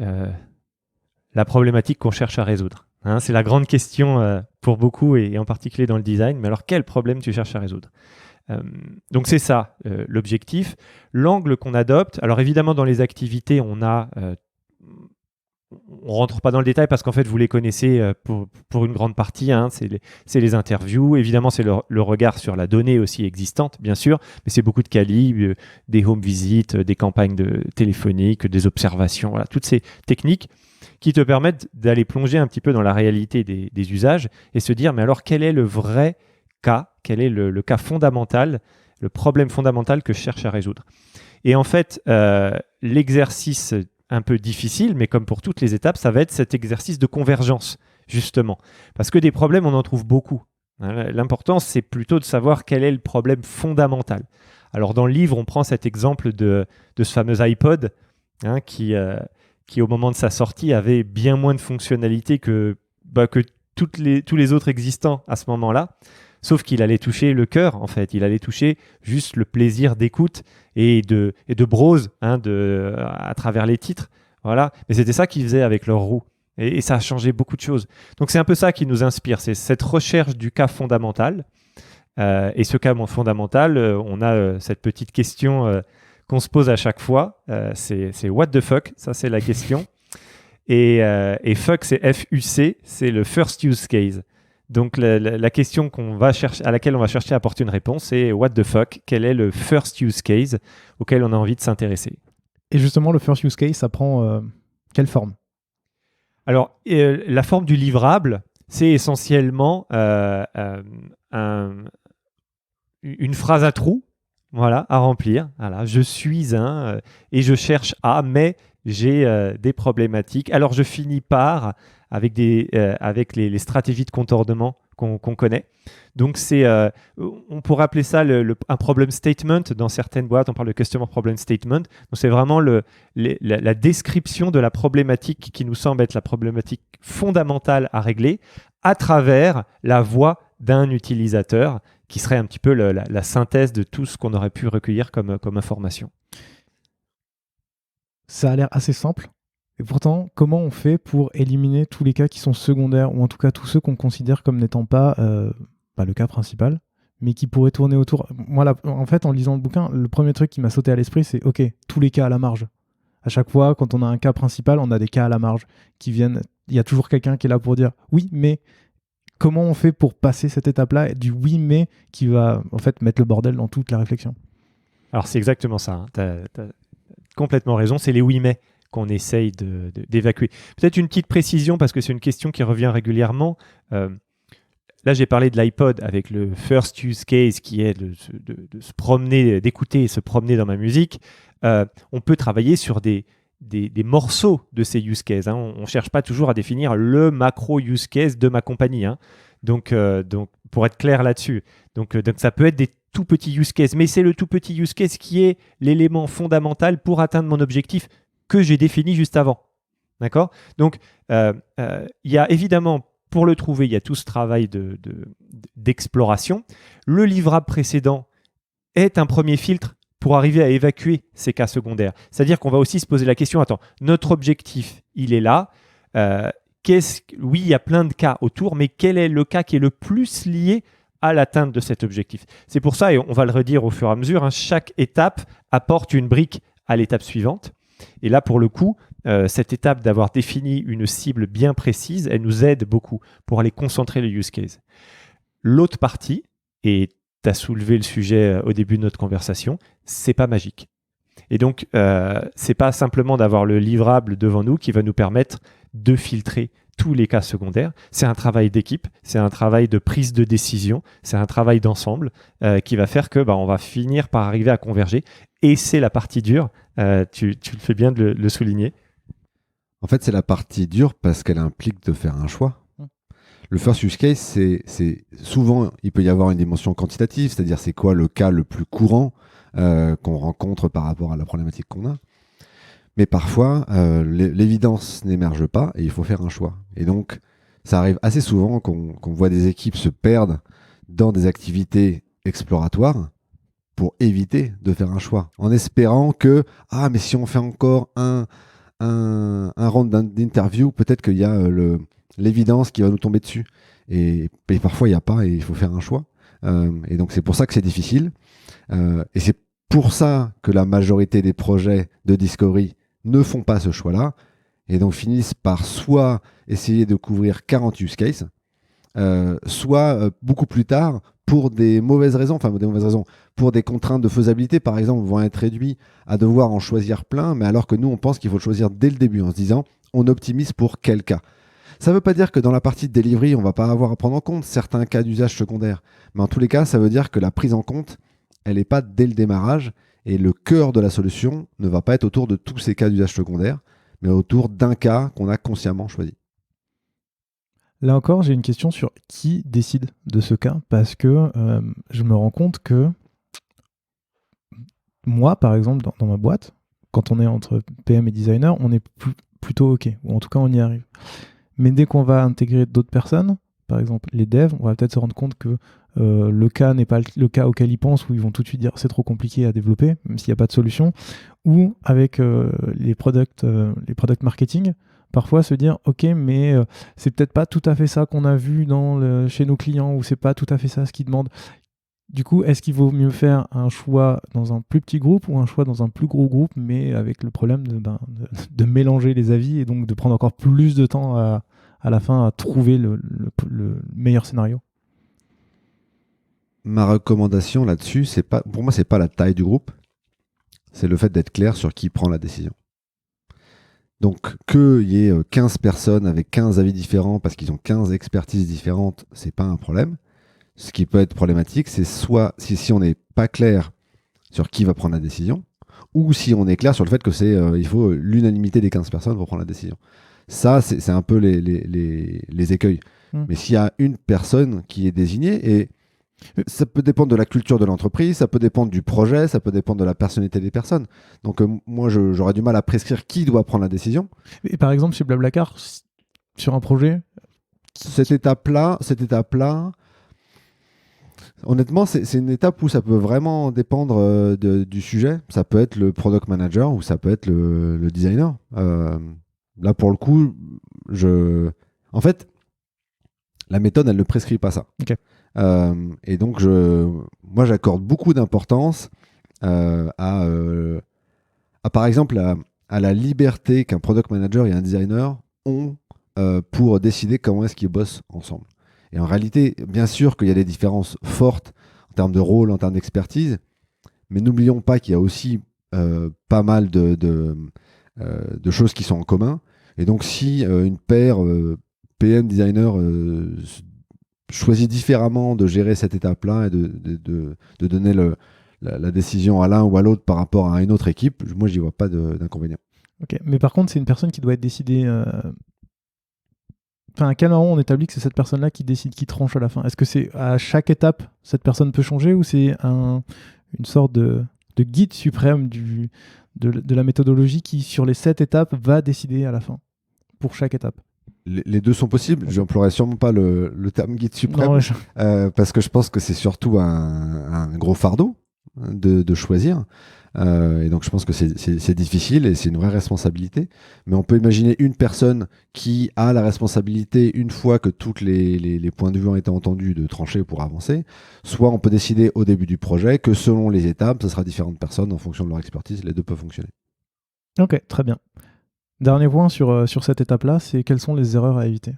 la problématique qu'on cherche à résoudre. C'est la grande question pour beaucoup et en particulier dans le design. Mais alors, quel problème tu cherches à résoudre ? Donc c'est ça l'objectif. L'angle qu'on adopte, alors évidemment dans les activités on rentre pas dans le détail parce qu'en fait vous les connaissez pour une grande partie, c'est les interviews, évidemment c'est le regard sur la donnée aussi existante bien sûr, mais c'est beaucoup de quali, des home visits, des campagnes téléphoniques, des observations, voilà, toutes ces techniques qui te permettent d'aller plonger un petit peu dans la réalité des usages et se dire mais alors quel est le vrai cas, quel est le cas fondamental, le problème fondamental que je cherche à résoudre. Et en fait, l'exercice un peu difficile, mais comme pour toutes les étapes, ça va être cet exercice de convergence, justement. Parce que des problèmes, on en trouve beaucoup. L'important, c'est plutôt de savoir quel est le problème fondamental. Alors, dans le livre, on prend cet exemple de ce fameux iPod qui, au moment de sa sortie, avait bien moins de fonctionnalités que tous les autres existants à ce moment-là. Sauf qu'il allait toucher le cœur, en fait. Il allait toucher juste le plaisir d'écoute et de browse à travers les titres. Voilà. Mais c'était ça qu'ils faisaient avec leur roue. Et ça a changé beaucoup de choses. Donc, c'est un peu ça qui nous inspire. C'est cette recherche du cas fondamental. Et ce cas fondamental, on a cette petite question qu'on se pose à chaque fois. C'est « what the fuck ?» Ça, c'est la question. Et fuck, c'est F-U-C. C'est le first use case. Donc, la question à laquelle on va chercher à apporter une réponse, c'est « what the fuck ?» Quel est le first use case auquel on a envie de s'intéresser ? Et justement, le first use case, ça prend quelle forme ? Alors, la forme du livrable, c'est essentiellement une phrase à trous, voilà, à remplir. Voilà, je suis et je cherche à, mais j'ai des problématiques. Alors, je finis par avec les stratégies de contournement qu'on connaît. Donc, on pourrait appeler ça un problem statement. Dans certaines boîtes, on parle de customer problem statement. Donc, c'est vraiment la description de la problématique qui nous semble être la problématique fondamentale à régler à travers la voix d'un utilisateur qui serait un petit peu la synthèse de tout ce qu'on aurait pu recueillir comme information. Ça a l'air assez simple. Et pourtant, comment on fait pour éliminer tous les cas qui sont secondaires, ou en tout cas tous ceux qu'on considère comme n'étant pas le cas principal, mais qui pourraient tourner autour. Moi, en fait, en lisant le bouquin, le premier truc qui m'a sauté à l'esprit, c'est OK, tous les cas à la marge. À chaque fois, quand on a un cas principal, on a des cas à la marge qui viennent. Il y a toujours quelqu'un qui est là pour dire oui, mais comment on fait pour passer cette étape-là du oui, mais qui va en fait mettre le bordel dans toute la réflexion. Alors, c'est exactement ça. Hein. Tu as complètement raison. C'est les oui, mais qu'on essaye d'évacuer. Peut-être une petite précision, parce que c'est une question qui revient régulièrement. Là, j'ai parlé de l'iPod avec le first use case qui est de se promener, d'écouter et se promener dans ma musique. On peut travailler sur des morceaux de ces use cases. Hein. On ne cherche pas toujours à définir le macro use case de ma compagnie. Hein. Donc, pour être clair là-dessus. Donc, ça peut être des tout petits use cases, mais c'est le tout petit use case qui est l'élément fondamental pour atteindre mon objectif que j'ai défini juste avant. D'accord ? Donc, il y a évidemment, pour le trouver, il y a tout ce travail d'exploration. Le livrable précédent est un premier filtre pour arriver à évacuer ces cas secondaires. C'est-à-dire qu'on va aussi se poser la question, attends, notre objectif, il est là. Oui, il y a plein de cas autour, mais quel est le cas qui est le plus lié à l'atteinte de cet objectif ? C'est pour ça, et on va le redire au fur et à mesure, hein, chaque étape apporte une brique à l'étape suivante. Et là, pour le coup, cette étape d'avoir défini une cible bien précise, elle nous aide beaucoup pour aller concentrer le use case. L'autre partie, et tu as soulevé le sujet au début de notre conversation, c'est pas magique. Et donc, c'est pas simplement d'avoir le livrable devant nous qui va nous permettre de filtrer tous les cas secondaires. C'est un travail d'équipe, c'est un travail de prise de décision, c'est un travail d'ensemble qui va faire que on va finir par arriver à converger. Et c'est la partie dure, tu le fais bien de le souligner. En fait, c'est la partie dure parce qu'elle implique de faire un choix. Le first use case, c'est souvent, il peut y avoir une dimension quantitative, c'est-à-dire c'est quoi le cas le plus courant qu'on rencontre par rapport à la problématique qu'on a. Mais parfois, l'évidence n'émerge pas et il faut faire un choix. Et donc, ça arrive assez souvent qu'on voit des équipes se perdre dans des activités exploratoires pour éviter de faire un choix, en espérant que mais si on fait encore un round d'interview, peut-être qu'il y a l'évidence qui va nous tomber dessus. Et parfois, il n'y a pas et il faut faire un choix. Et donc, c'est pour ça que c'est difficile. Et c'est pour ça que la majorité des projets de Discovery ne font pas ce choix-là et donc finissent par soit essayer de couvrir 40 use cases, soit beaucoup plus tard, pour des mauvaises raisons, pour des contraintes de faisabilité, par exemple, vont être réduits à devoir en choisir plein, mais alors que nous, on pense qu'il faut le choisir dès le début en se disant, on optimise pour quel cas. Ça ne veut pas dire que dans la partie de delivery, on ne va pas avoir à prendre en compte certains cas d'usage secondaire, mais en tous les cas, ça veut dire que la prise en compte, elle n'est pas dès le démarrage, et le cœur de la solution ne va pas être autour de tous ces cas d'usage secondaire, mais autour d'un cas qu'on a consciemment choisi. Là encore, j'ai une question sur qui décide de ce cas, parce que je me rends compte que moi, par exemple, dans ma boîte, quand on est entre PM et designer, on est plutôt OK, ou en tout cas on y arrive. Mais dès qu'on va intégrer d'autres personnes, par exemple les devs, on va peut-être se rendre compte que le cas n'est pas le cas auquel ils pensent, où ils vont tout de suite dire c'est trop compliqué à développer, même s'il n'y a pas de solution, ou avec les product marketing, parfois se dire ok, mais c'est peut-être pas tout à fait ça qu'on a vu chez nos clients, ou c'est pas tout à fait ça ce qu'ils demandent. Du coup, est-ce qu'il vaut mieux faire un choix dans un plus petit groupe ou un choix dans un plus gros groupe, mais avec le problème de mélanger les avis et donc de prendre encore plus de temps à la fin à trouver le meilleur scénario? Ma recommandation là-dessus, pour moi, c'est pas la taille du groupe, c'est le fait d'être clair sur qui prend la décision. Donc, qu'il y ait 15 personnes avec 15 avis différents parce qu'ils ont 15 expertises différentes, c'est pas un problème. Ce qui peut être problématique, c'est soit si on n'est pas clair sur qui va prendre la décision, ou si on est clair sur le fait que il faut l'unanimité des 15 personnes pour prendre la décision. Ça, c'est un peu les écueils. Mais s'il y a une personne qui est désignée, et ça peut dépendre de la culture de l'entreprise, ça peut dépendre du projet, ça peut dépendre de la personnalité des personnes. Donc moi, j'aurais du mal à prescrire qui doit prendre la décision. Et par exemple, chez Blablacar, sur un projet, cette étape-là, Honnêtement, c'est une étape où ça peut vraiment dépendre du sujet. Ça peut être le product manager ou ça peut être le designer. Là, pour le coup, en fait, la méthode, elle ne prescrit pas ça. Ok. Et donc, moi, j'accorde beaucoup d'importance par exemple, à la liberté qu'un product manager et un designer ont pour décider comment est-ce qu'ils bossent ensemble. Et en réalité, bien sûr qu'il y a des différences fortes en termes de rôle, en termes d'expertise, mais n'oublions pas qu'il y a aussi pas mal de choses qui sont en commun. Et donc, si une paire PM designer choisit différemment de gérer cette étape-là et de donner la décision à l'un ou à l'autre par rapport à une autre équipe, moi, j'y vois pas d'inconvénient. Ok, mais par contre, c'est une personne qui doit être décidée. Enfin, à quel moment on établit que c'est cette personne-là qui décide, qui tranche à la fin? Est-ce que c'est à chaque étape, cette personne peut changer ou c'est une sorte de guide suprême de la méthodologie qui, sur les 7 étapes, va décider à la fin pour chaque étape? Les deux sont possibles. Je n'emploierai sûrement pas le terme guide suprême Non, parce que je pense que c'est surtout un gros fardeau de choisir. Et donc, je pense que c'est difficile et c'est une vraie responsabilité. Mais on peut imaginer une personne qui a la responsabilité, une fois que tous les points de vue ont été entendus, de trancher pour avancer. Soit on peut décider au début du projet que selon les étapes, ce sera différentes personnes en fonction de leur expertise. Les deux peuvent fonctionner. Ok, très bien. Dernier point sur cette étape-là, c'est quelles sont les erreurs à éviter?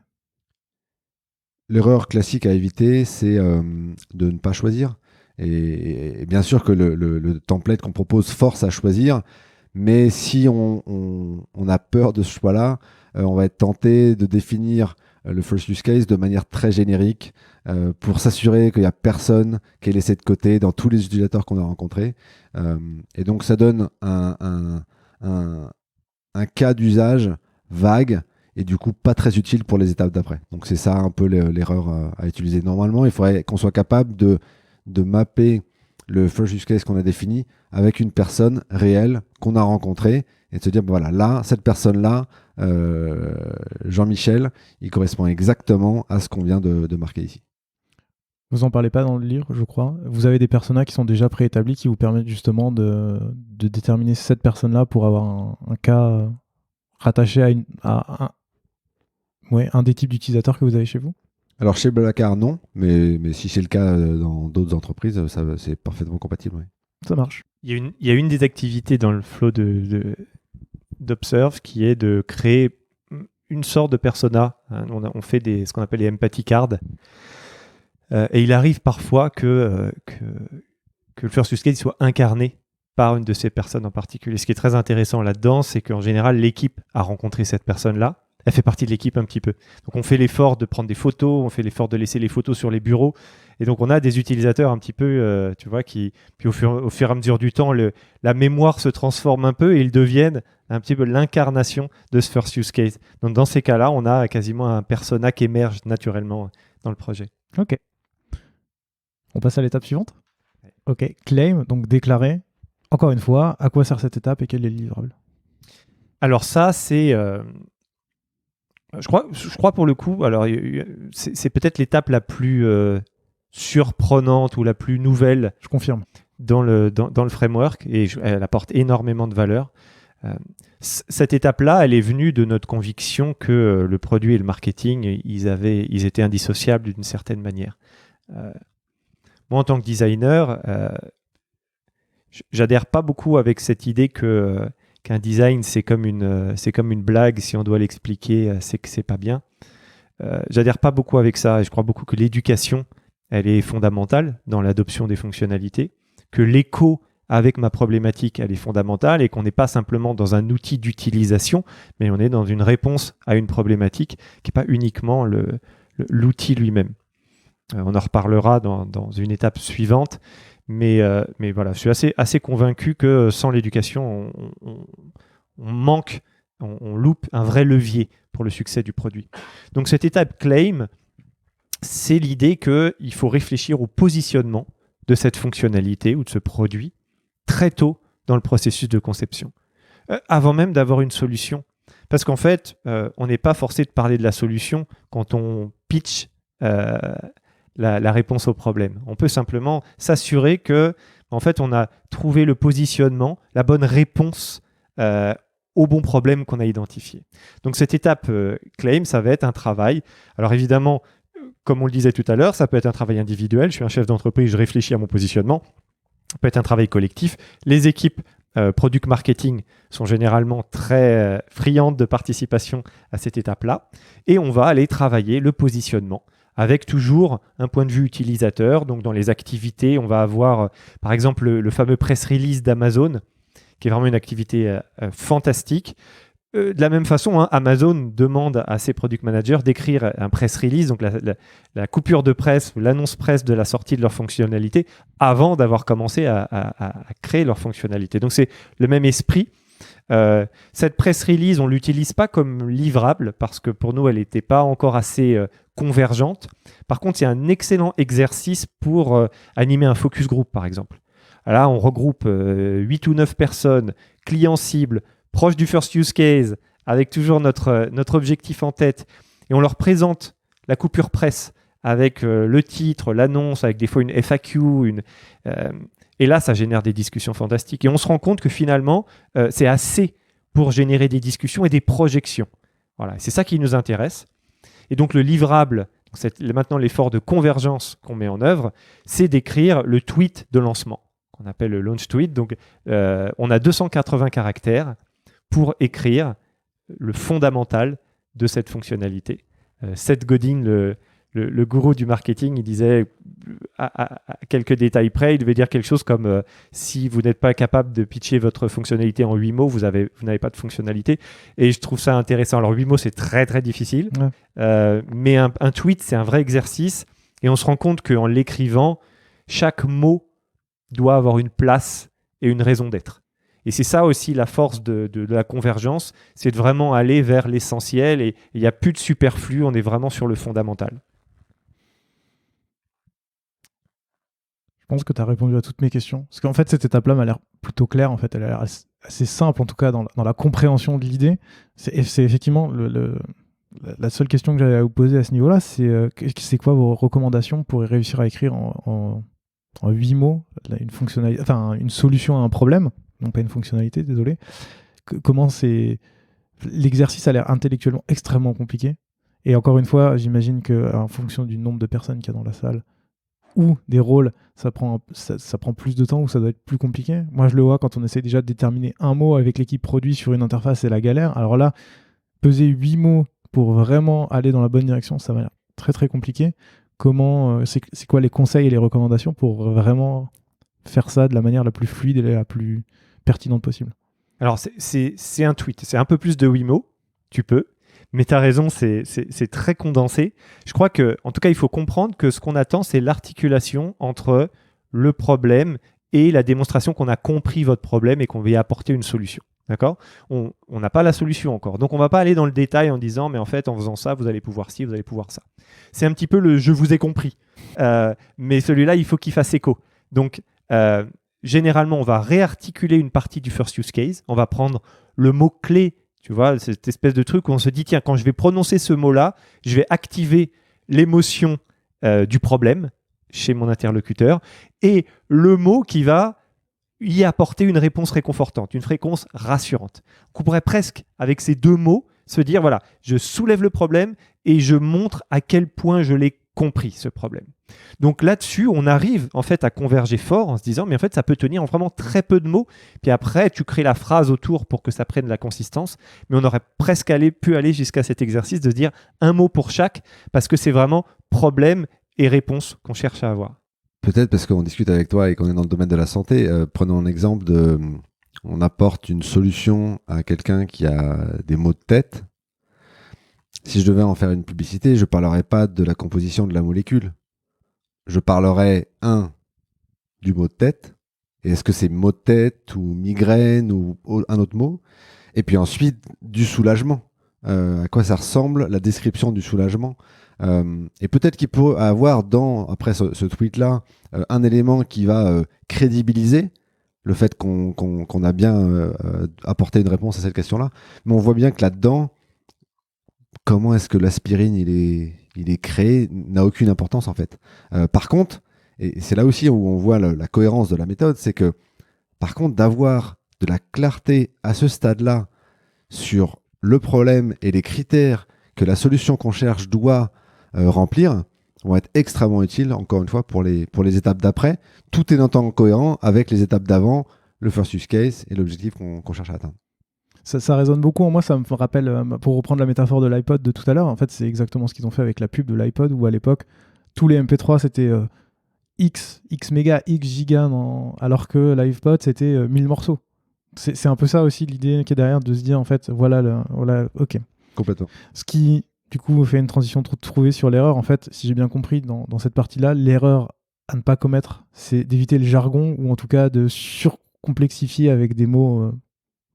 L'erreur classique à éviter, c'est de ne pas choisir. Et bien sûr que le template qu'on propose force à choisir, mais si on a peur de ce choix-là, on va être tenté de définir le first use case de manière très générique pour s'assurer qu'il n'y a personne qui est laissé de côté dans tous les utilisateurs qu'on a rencontrés. Et donc ça donne un cas d'usage vague et du coup pas très utile pour les étapes d'après. Donc c'est ça un peu l'erreur à utiliser. Normalement, il faudrait qu'on soit capable de mapper le first use case qu'on a défini avec une personne réelle qu'on a rencontrée et de se dire, voilà, là, cette personne-là, Jean-Michel, il correspond exactement à ce qu'on vient de marquer ici. Vous en parlez pas dans le livre, je crois. Vous avez des personas qui sont déjà préétablis qui vous permettent justement de déterminer cette personne-là pour avoir un cas rattaché à un des types d'utilisateurs que vous avez chez vous? Alors chez Blablacar, non, mais si c'est le cas dans d'autres entreprises, c'est parfaitement compatible. Oui. Ça marche. Il y a une des activités dans le flow d'Observe qui est de créer une sorte de persona. On fait ce qu'on appelle les empathy cards. Et il arrive parfois que le first use case soit incarné par une de ces personnes en particulier. Ce qui est très intéressant là-dedans, c'est qu'en général, l'équipe a rencontré cette personne-là. Elle fait partie de l'équipe un petit peu. Donc on fait l'effort de prendre des photos, on fait l'effort de laisser les photos sur les bureaux. Et donc on a des utilisateurs un petit peu, tu vois, puis au fur et à mesure du temps, la mémoire se transforme un peu et ils deviennent un petit peu l'incarnation de ce first use case. Donc dans ces cas-là, on a quasiment un persona qui émerge naturellement dans le projet. Ok. On passe à l'étape suivante. Ok. Claim, donc déclarer. Encore une fois, à quoi sert cette étape et quel est le livrable? Alors ça, c'est... Je crois pour le coup, alors c'est peut-être l'étape la plus surprenante ou la plus nouvelle. Je confirme. Dans le framework et elle apporte énormément de valeur. Cette étape-là, elle est venue de notre conviction que le produit et le marketing, ils étaient indissociables d'une certaine manière. Moi, en tant que designer, j'adhère pas beaucoup avec cette idée qu'un design, c'est comme une blague. Si on doit l'expliquer, c'est que c'est pas bien. J'adhère pas beaucoup avec ça. Et je crois beaucoup que l'éducation, elle est fondamentale dans l'adoption des fonctionnalités, que l'écho avec ma problématique, elle est fondamentale et qu'on n'est pas simplement dans un outil d'utilisation, mais on est dans une réponse à une problématique qui n'est pas uniquement l'outil lui-même. On en reparlera dans une étape suivante, mais voilà, je suis assez convaincu que sans l'éducation, on manque, on loupe un vrai levier pour le succès du produit. Donc cette étape claim, c'est l'idée qu'il faut réfléchir au positionnement de cette fonctionnalité ou de ce produit très tôt dans le processus de conception, avant même d'avoir une solution. Parce qu'en fait, on n'est pas forcé de parler de la solution quand on pitch la réponse au problème. On peut simplement s'assurer que, en fait, on a trouvé le positionnement, la bonne réponse au bon problème qu'on a identifié. Donc cette étape claim, ça va être un travail. Alors évidemment, comme on le disait tout à l'heure, ça peut être un travail individuel. Je suis un chef d'entreprise, je réfléchis à mon positionnement. Ça peut être un travail collectif. Les équipes product marketing sont généralement très friandes de participation à cette étape-là. Et on va aller travailler le positionnement avec toujours un point de vue utilisateur. Donc dans les activités, on va avoir par exemple le fameux press release d'Amazon, qui est vraiment une activité fantastique. De la même façon, Amazon demande à ses product managers d'écrire un press release, donc la coupure de presse, l'annonce presse de la sortie de leur fonctionnalité, avant d'avoir commencé à créer leur fonctionnalité. Donc c'est le même esprit. Cette press release, on ne l'utilise pas comme livrable parce que pour nous, elle n'était pas encore assez convergente. Par contre, c'est un excellent exercice pour animer un focus group, par exemple. Là, on regroupe 8 ou 9 personnes, clients cibles, proches du first use case, avec toujours notre objectif en tête, et on leur présente la coupure presse avec le titre, l'annonce, avec des fois une FAQ, et là, ça génère des discussions fantastiques. Et on se rend compte que finalement, c'est assez pour générer des discussions et des projections. Voilà, c'est ça qui nous intéresse. Et donc, le livrable, c'est maintenant l'effort de convergence qu'on met en œuvre, c'est d'écrire le tweet de lancement, qu'on appelle le launch tweet. Donc, on a 280 caractères pour écrire le fondamental de cette fonctionnalité. Seth Godin, le gourou du marketing, il disait à quelques détails près, il devait dire quelque chose comme si vous n'êtes pas capable de pitcher votre fonctionnalité en 8 mots, vous n'avez pas de fonctionnalité. Et je trouve ça intéressant. Alors 8 mots, c'est très très difficile, mais un tweet, c'est un vrai exercice. Et on se rend compte qu'en l'écrivant, chaque mot doit avoir une place et une raison d'être. Et c'est ça aussi la force de la convergence, c'est de vraiment aller vers l'essentiel et il n'y a plus de superflu, on est vraiment sur le fondamental. Je pense que tu as répondu à toutes mes questions. Parce qu'en fait, cette étape-là m'a l'air plutôt claire. En fait, elle a l'air assez simple, en tout cas, dans la compréhension de l'idée. C'est effectivement la seule question que j'avais à vous poser à ce niveau-là, c'est quoi vos recommandations pour réussir à écrire en 8 mots une solution à un problème, non pas une fonctionnalité, désolé. Comment c'est... L'exercice a l'air intellectuellement extrêmement compliqué. Et encore une fois, j'imagine qu'en fonction du nombre de personnes qu'il y a dans la salle, ou des rôles, ça prend plus de temps ou ça doit être plus compliqué. Moi, je le vois quand on essaie déjà de déterminer un mot avec l'équipe produit sur une interface, c'est la galère. Alors là, peser 8 mots pour vraiment aller dans la bonne direction, ça va être très très compliqué. C'est quoi les conseils et les recommandations pour vraiment faire ça de la manière la plus fluide et la plus pertinente possible? Alors, c'est un tweet. C'est un peu plus de 8 mots. Tu peux. Mais tu as raison, c'est très condensé. Je crois qu'en tout cas, il faut comprendre que ce qu'on attend, c'est l'articulation entre le problème et la démonstration qu'on a compris votre problème et qu'on va y apporter une solution. D'accord ? On n'a pas la solution encore. Donc, on ne va pas aller dans le détail en disant, mais en fait, en faisant ça, vous allez pouvoir ci, vous allez pouvoir ça. C'est un petit peu le « je vous ai compris ». Mais celui-là, il faut qu'il fasse écho. Donc, généralement, on va réarticuler une partie du first use case. On va prendre le mot-clé. Tu vois, cette espèce de truc où on se dit, tiens, quand je vais prononcer ce mot-là, je vais activer l'émotion du problème chez mon interlocuteur et le mot qui va y apporter une réponse réconfortante, une réponse rassurante. On pourrait presque, avec ces 2 mots, se dire, voilà, je soulève le problème et je montre à quel point je l'ai compris, ce problème. Donc là-dessus, on arrive en fait à converger fort en se disant, mais en fait, ça peut tenir en vraiment très peu de mots. Puis après, tu crées la phrase autour pour que ça prenne la consistance. Mais on aurait presque pu aller jusqu'à cet exercice de se dire un mot pour chaque, parce que c'est vraiment problème et réponse qu'on cherche à avoir. Peut-être parce qu'on discute avec toi et qu'on est dans le domaine de la santé. Prenons un exemple on apporte une solution à quelqu'un qui a des maux de tête. Si je devais en faire une publicité, je ne parlerais pas de la composition de la molécule. Je parlerais, du mot de tête. Et est-ce que c'est mot de tête ou migraine ou un autre mot? Et puis ensuite, du soulagement. À quoi ça ressemble, la description du soulagement. Et peut-être qu'il peut avoir après ce tweet-là, un élément qui va crédibiliser le fait qu'on a bien apporté une réponse à cette question-là. Mais on voit bien que là-dedans, comment est-ce que l'aspirine il il est créé, n'a aucune importance en fait. Par contre, et c'est là aussi où on voit la cohérence de la méthode, c'est que par contre d'avoir de la clarté à ce stade-là sur le problème et les critères que la solution qu'on cherche doit remplir vont être extrêmement utiles, encore une fois, pour les étapes d'après, tout est en cohérent avec les étapes d'avant, le first use case et l'objectif qu'on cherche à atteindre. Ça résonne beaucoup en moi, ça me rappelle, pour reprendre la métaphore de l'iPod de tout à l'heure, en fait c'est exactement ce qu'ils ont fait avec la pub de l'iPod, où à l'époque, tous les MP3 c'était X mégas, X gigas, alors que l'iPod c'était 1000 morceaux. C'est un peu ça aussi l'idée qui est derrière, de se dire en fait, voilà, ok. Complètement. Ce qui, du coup, fait une transition trouvée sur l'erreur. En fait, si j'ai bien compris, dans cette partie-là, l'erreur à ne pas commettre, c'est d'éviter le jargon, ou en tout cas de surcomplexifier avec des mots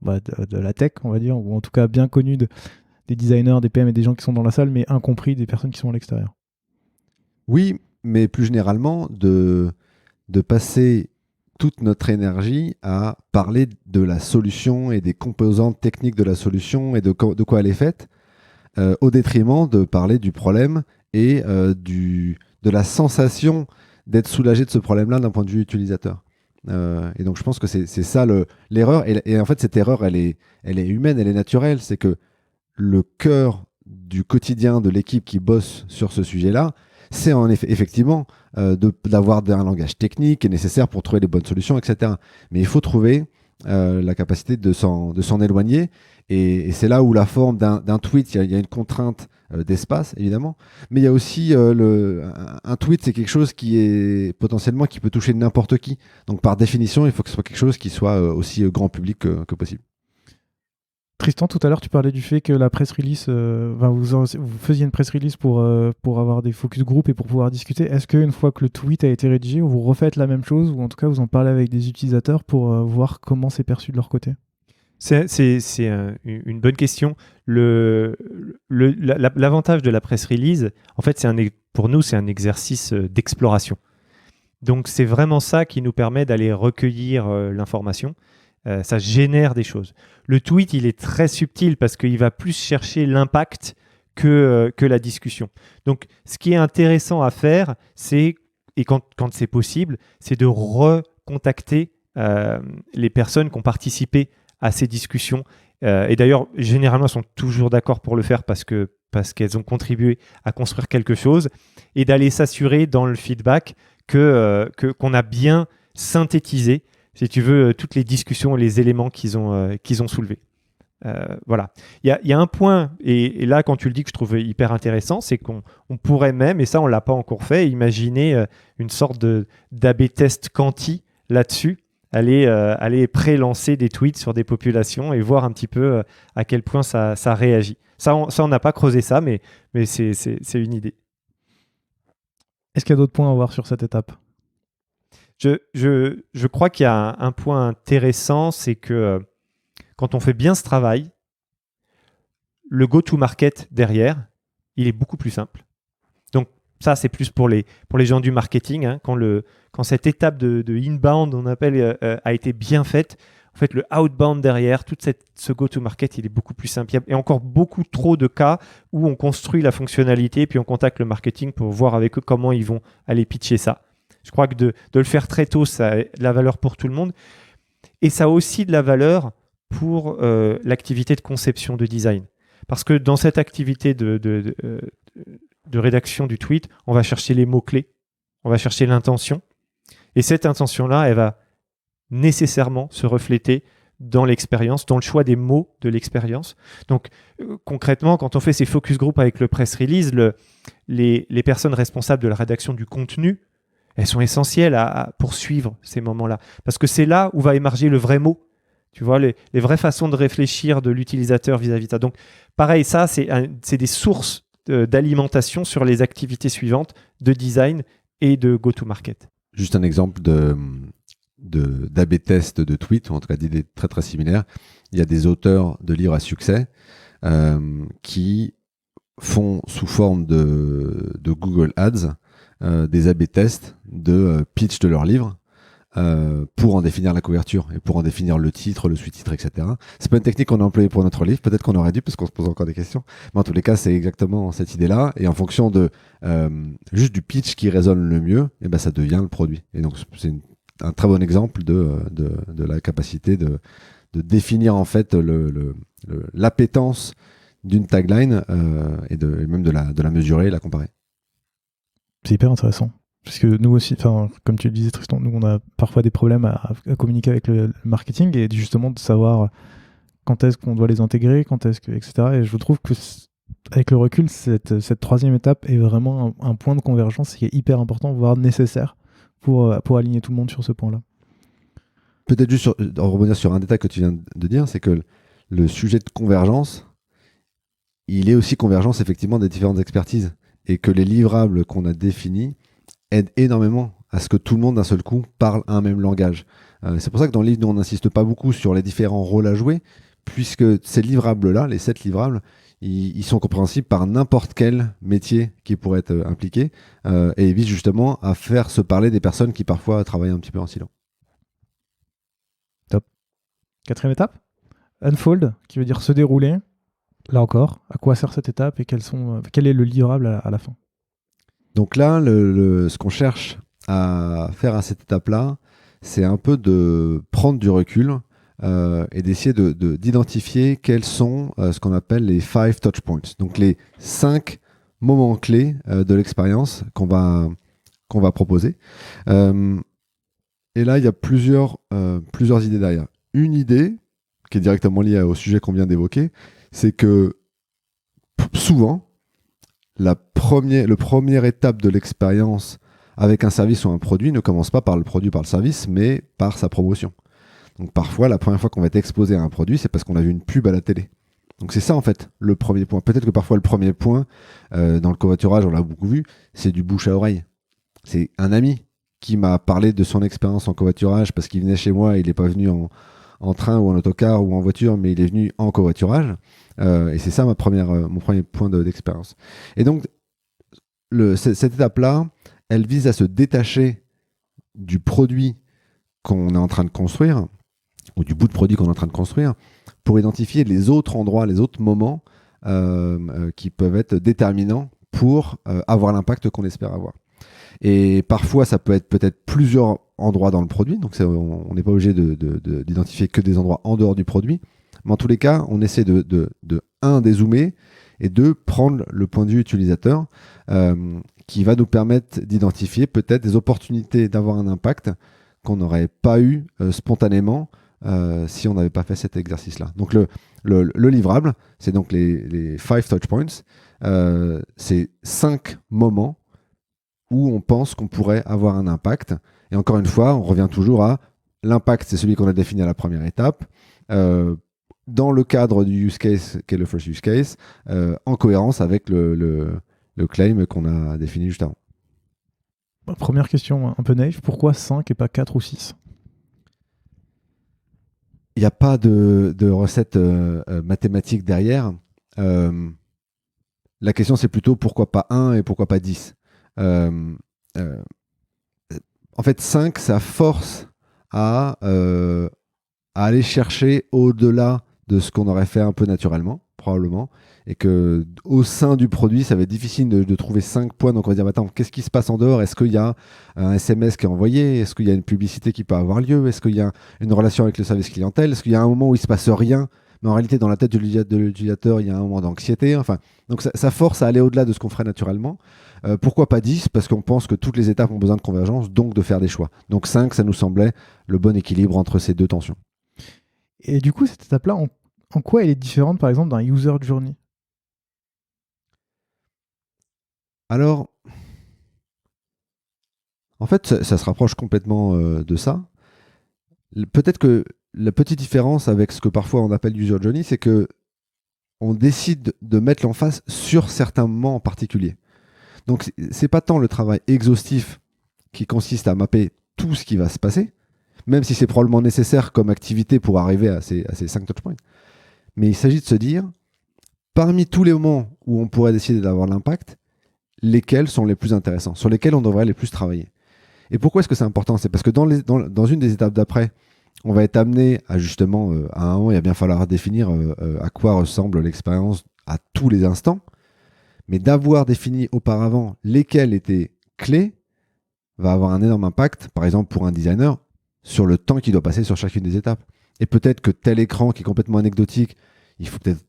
de la tech, on va dire, ou en tout cas bien connus des designers, des PM et des gens qui sont dans la salle, mais incompris des personnes qui sont à l'extérieur. Oui, mais plus généralement, de passer toute notre énergie à parler de la solution et des composantes techniques de la solution et de quoi elle est faite, au détriment de parler du problème et de la sensation d'être soulagé de ce problème-là d'un point de vue utilisateur. Et donc je pense que c'est ça l'erreur. Et en fait, cette erreur, elle est humaine, elle est naturelle. C'est que le cœur du quotidien de l'équipe qui bosse sur ce sujet-là, c'est en effet, effectivement d'avoir un langage technique qui est nécessaire pour trouver les bonnes solutions, etc. Mais il faut trouver la capacité de s'en éloigner. Et c'est là où la forme d'un tweet, il y a une contrainte d'espace, évidemment. Mais il y a aussi un tweet, c'est quelque chose qui est potentiellement qui peut toucher n'importe qui. Donc par définition, il faut que ce soit quelque chose qui soit aussi grand public que possible. Tristan, tout à l'heure, tu parlais du fait que la press release, vous faisiez une press release pour avoir des focus group et pour pouvoir discuter. Est-ce qu'une fois que le tweet a été rédigé, vous refaites la même chose, ou en tout cas vous en parlez avec des utilisateurs pour voir comment c'est perçu de leur côté ? C'est une bonne question. L'avantage de la press release, en fait, pour nous, c'est un exercice d'exploration. Donc, c'est vraiment ça qui nous permet d'aller recueillir l'information. Ça génère des choses. Le tweet, il est très subtil parce qu'il va plus chercher l'impact que la discussion. Donc, ce qui est intéressant à faire, et quand c'est possible, c'est de recontacter les personnes qui ont participé à ces discussions. Et d'ailleurs, généralement, elles sont toujours d'accord pour le faire parce qu'elles ont contribué à construire quelque chose, et d'aller s'assurer dans le feedback qu'on a bien synthétisé, si tu veux, toutes les discussions et les éléments qu'ils ont soulevés. Voilà. Il y a un point, et là, quand tu le dis, que je trouve hyper intéressant, c'est qu'on pourrait même, et ça, on ne l'a pas encore fait, imaginer une sorte d'A/B test quanti là-dessus, aller pré-lancer des tweets sur des populations et voir un petit peu à quel point ça réagit. Ça, on n'a pas creusé ça, mais c'est une idée. Est-ce qu'il y a d'autres points à voir sur cette étape ? Je crois qu'il y a un point intéressant, c'est que quand on fait bien ce travail, le go-to-market derrière, il est beaucoup plus simple. Donc ça, c'est plus pour les gens du marketing. Hein, quand cette étape de inbound, on appelle, a été bien faite, en fait, le outbound derrière, ce go-to-market, il est beaucoup plus simple. Il y a encore beaucoup trop de cas où on construit la fonctionnalité, puis on contacte le marketing pour voir avec eux comment ils vont aller pitcher ça. Je crois que de le faire très tôt, ça a de la valeur pour tout le monde. Et ça a aussi de la valeur pour l'activité de conception de design. Parce que dans cette activité de rédaction du tweet, on va chercher les mots-clés, on va chercher l'intention. Et cette intention-là, elle va nécessairement se refléter dans l'expérience, dans le choix des mots de l'expérience. Donc concrètement, quand on fait ces focus group avec le press release, les personnes responsables de la rédaction du contenu, elles sont essentielles à poursuivre ces moments-là. Parce que c'est là où va émerger le vrai mot. Tu vois, les vraies façons de réfléchir de l'utilisateur vis-à-vis de ça. Donc, pareil, ça, c'est des sources d'alimentation sur les activités suivantes de design et de go-to-market. Juste un exemple d'A/B test de tweet, ou en tout cas d'idées très très similaires. Il y a des auteurs de livres à succès qui font sous forme de Google Ads des A/B tests de pitch de leurs livres pour en définir la couverture et pour en définir le titre, le sous-titre, etc. C'est pas une technique qu'on a employée pour notre livre, peut-être qu'on aurait dû parce qu'on se pose encore des questions, mais en tous les cas c'est exactement cette idée-là, et en fonction de juste du pitch qui résonne le mieux, et ben ça devient le produit. Et donc c'est un très bon exemple de la capacité de définir en fait l'appétence d'une tagline et même de la mesurer et la comparer. C'est hyper intéressant. Parce que nous aussi, comme tu le disais Tristan, nous on a parfois des problèmes à communiquer avec le marketing, et justement de savoir quand est-ce qu'on doit les intégrer, quand est-ce que, etc. Et je trouve que avec le recul, cette troisième étape est vraiment un point de convergence qui est hyper important, voire nécessaire pour aligner tout le monde sur ce point-là. Peut-être juste en rebondir sur un détail que tu viens de dire, c'est que le sujet de convergence, il est aussi convergence effectivement des différentes expertises, et que les livrables qu'on a définis aident énormément à ce que tout le monde d'un seul coup parle un même langage. C'est pour ça que dans le livre, nous, on n'insiste pas beaucoup sur les différents rôles à jouer, puisque ces livrables-là, les 7 livrables, ils sont compréhensibles par n'importe quel métier qui pourrait être impliqué, et évitent justement à faire se parler des personnes qui parfois travaillent un petit peu en silo. Top. Quatrième étape, unfold, qui veut dire se dérouler. Là encore, à quoi sert cette étape et quel est le livrable à la fin? Donc là, ce qu'on cherche à faire à cette étape-là, c'est un peu de prendre du recul et d'essayer d'identifier quels sont ce qu'on appelle les 5 touch points. Donc les 5 moments clés de l'expérience qu'on va proposer. Et là, il y a plusieurs idées derrière. Une idée, qui est directement liée au sujet qu'on vient d'évoquer, c'est que souvent, le première étape de l'expérience avec un service ou un produit ne commence pas par le produit, par le service, mais par sa promotion. Donc parfois, la première fois qu'on va être exposé à un produit, c'est parce qu'on a vu une pub à la télé. Donc c'est ça en fait, le premier point. Peut-être que parfois le premier point, dans le covoiturage, on l'a beaucoup vu, c'est du bouche à oreille. C'est un ami qui m'a parlé de son expérience en covoiturage parce qu'il venait chez moi, il n'est pas venu en train ou en autocar ou en voiture, mais il est venu en covoiturage. Et c'est ça mon premier point d'expérience. Et donc, cette étape-là, elle vise à se détacher du produit qu'on est en train de construire, ou du bout de produit qu'on est en train de construire, pour identifier les autres endroits, les autres moments qui peuvent être déterminants pour avoir l'impact qu'on espère avoir. Et parfois, ça peut être peut-être plusieurs endroits dans le produit, donc on n'est pas obligé d'identifier que des endroits en dehors du produit. Mais en tous les cas, on essaie de dézoomer et de prendre le point de vue utilisateur qui va nous permettre d'identifier peut-être des opportunités d'avoir un impact qu'on n'aurait pas eu spontanément si on n'avait pas fait cet exercice-là. Donc le livrable, c'est donc les 5 touch points. C'est 5 moments où on pense qu'on pourrait avoir un impact. Et encore une fois, on revient toujours à l'impact, c'est celui qu'on a défini à la première étape. Dans le cadre du use case, qui est le first use case, en cohérence avec le claim qu'on a défini juste avant. Première question un peu naïve, pourquoi 5 et pas 4 ou 6? Il n'y a pas de recette mathématique derrière. La question, c'est plutôt pourquoi pas 1 et pourquoi pas 10. En fait, 5, ça force à aller chercher au-delà de ce qu'on aurait fait un peu naturellement, probablement, et que au sein du produit, ça va être difficile de trouver 5 points. Donc on va dire, attends, qu'est-ce qui se passe en dehors? Est-ce qu'il y a un SMS qui est envoyé? Est-ce qu'il y a une publicité qui peut avoir lieu? Est-ce qu'il y a une relation avec le service clientèle? Est-ce qu'il y a un moment où il se passe rien, mais en réalité, dans la tête de l'utilisateur, il y a un moment d'anxiété? Enfin, donc ça force à aller au-delà de ce qu'on ferait naturellement. Pourquoi pas 10? Parce qu'on pense que toutes les étapes ont besoin de convergence, donc de faire des choix. Donc 5, ça nous semblait le bon équilibre entre ces deux tensions. Et du coup, cette étape-là, en quoi elle est différente, par exemple, d'un user journey? Alors, en fait, ça se rapproche complètement de ça. Peut-être que la petite différence avec ce que parfois on appelle user journey, c'est que on décide de mettre l'emphase sur certains moments en particulier. Donc, c'est pas tant le travail exhaustif qui consiste à mapper tout ce qui va se passer, même si c'est probablement nécessaire comme activité pour arriver à ces 5 touchpoints. Mais il s'agit de se dire, parmi tous les moments où on pourrait décider d'avoir l'impact, lesquels sont les plus intéressants, sur lesquels on devrait les plus travailler. Et pourquoi est-ce que c'est important? C'est parce que dans une des étapes d'après, on va être amené à justement, à un moment, il va bien falloir définir à quoi ressemble l'expérience à tous les instants. Mais d'avoir défini auparavant lesquels étaient clés va avoir un énorme impact, par exemple pour un designer, sur le temps qu'il doit passer sur chacune des étapes. Et peut-être que tel écran qui est complètement anecdotique, il faut peut-être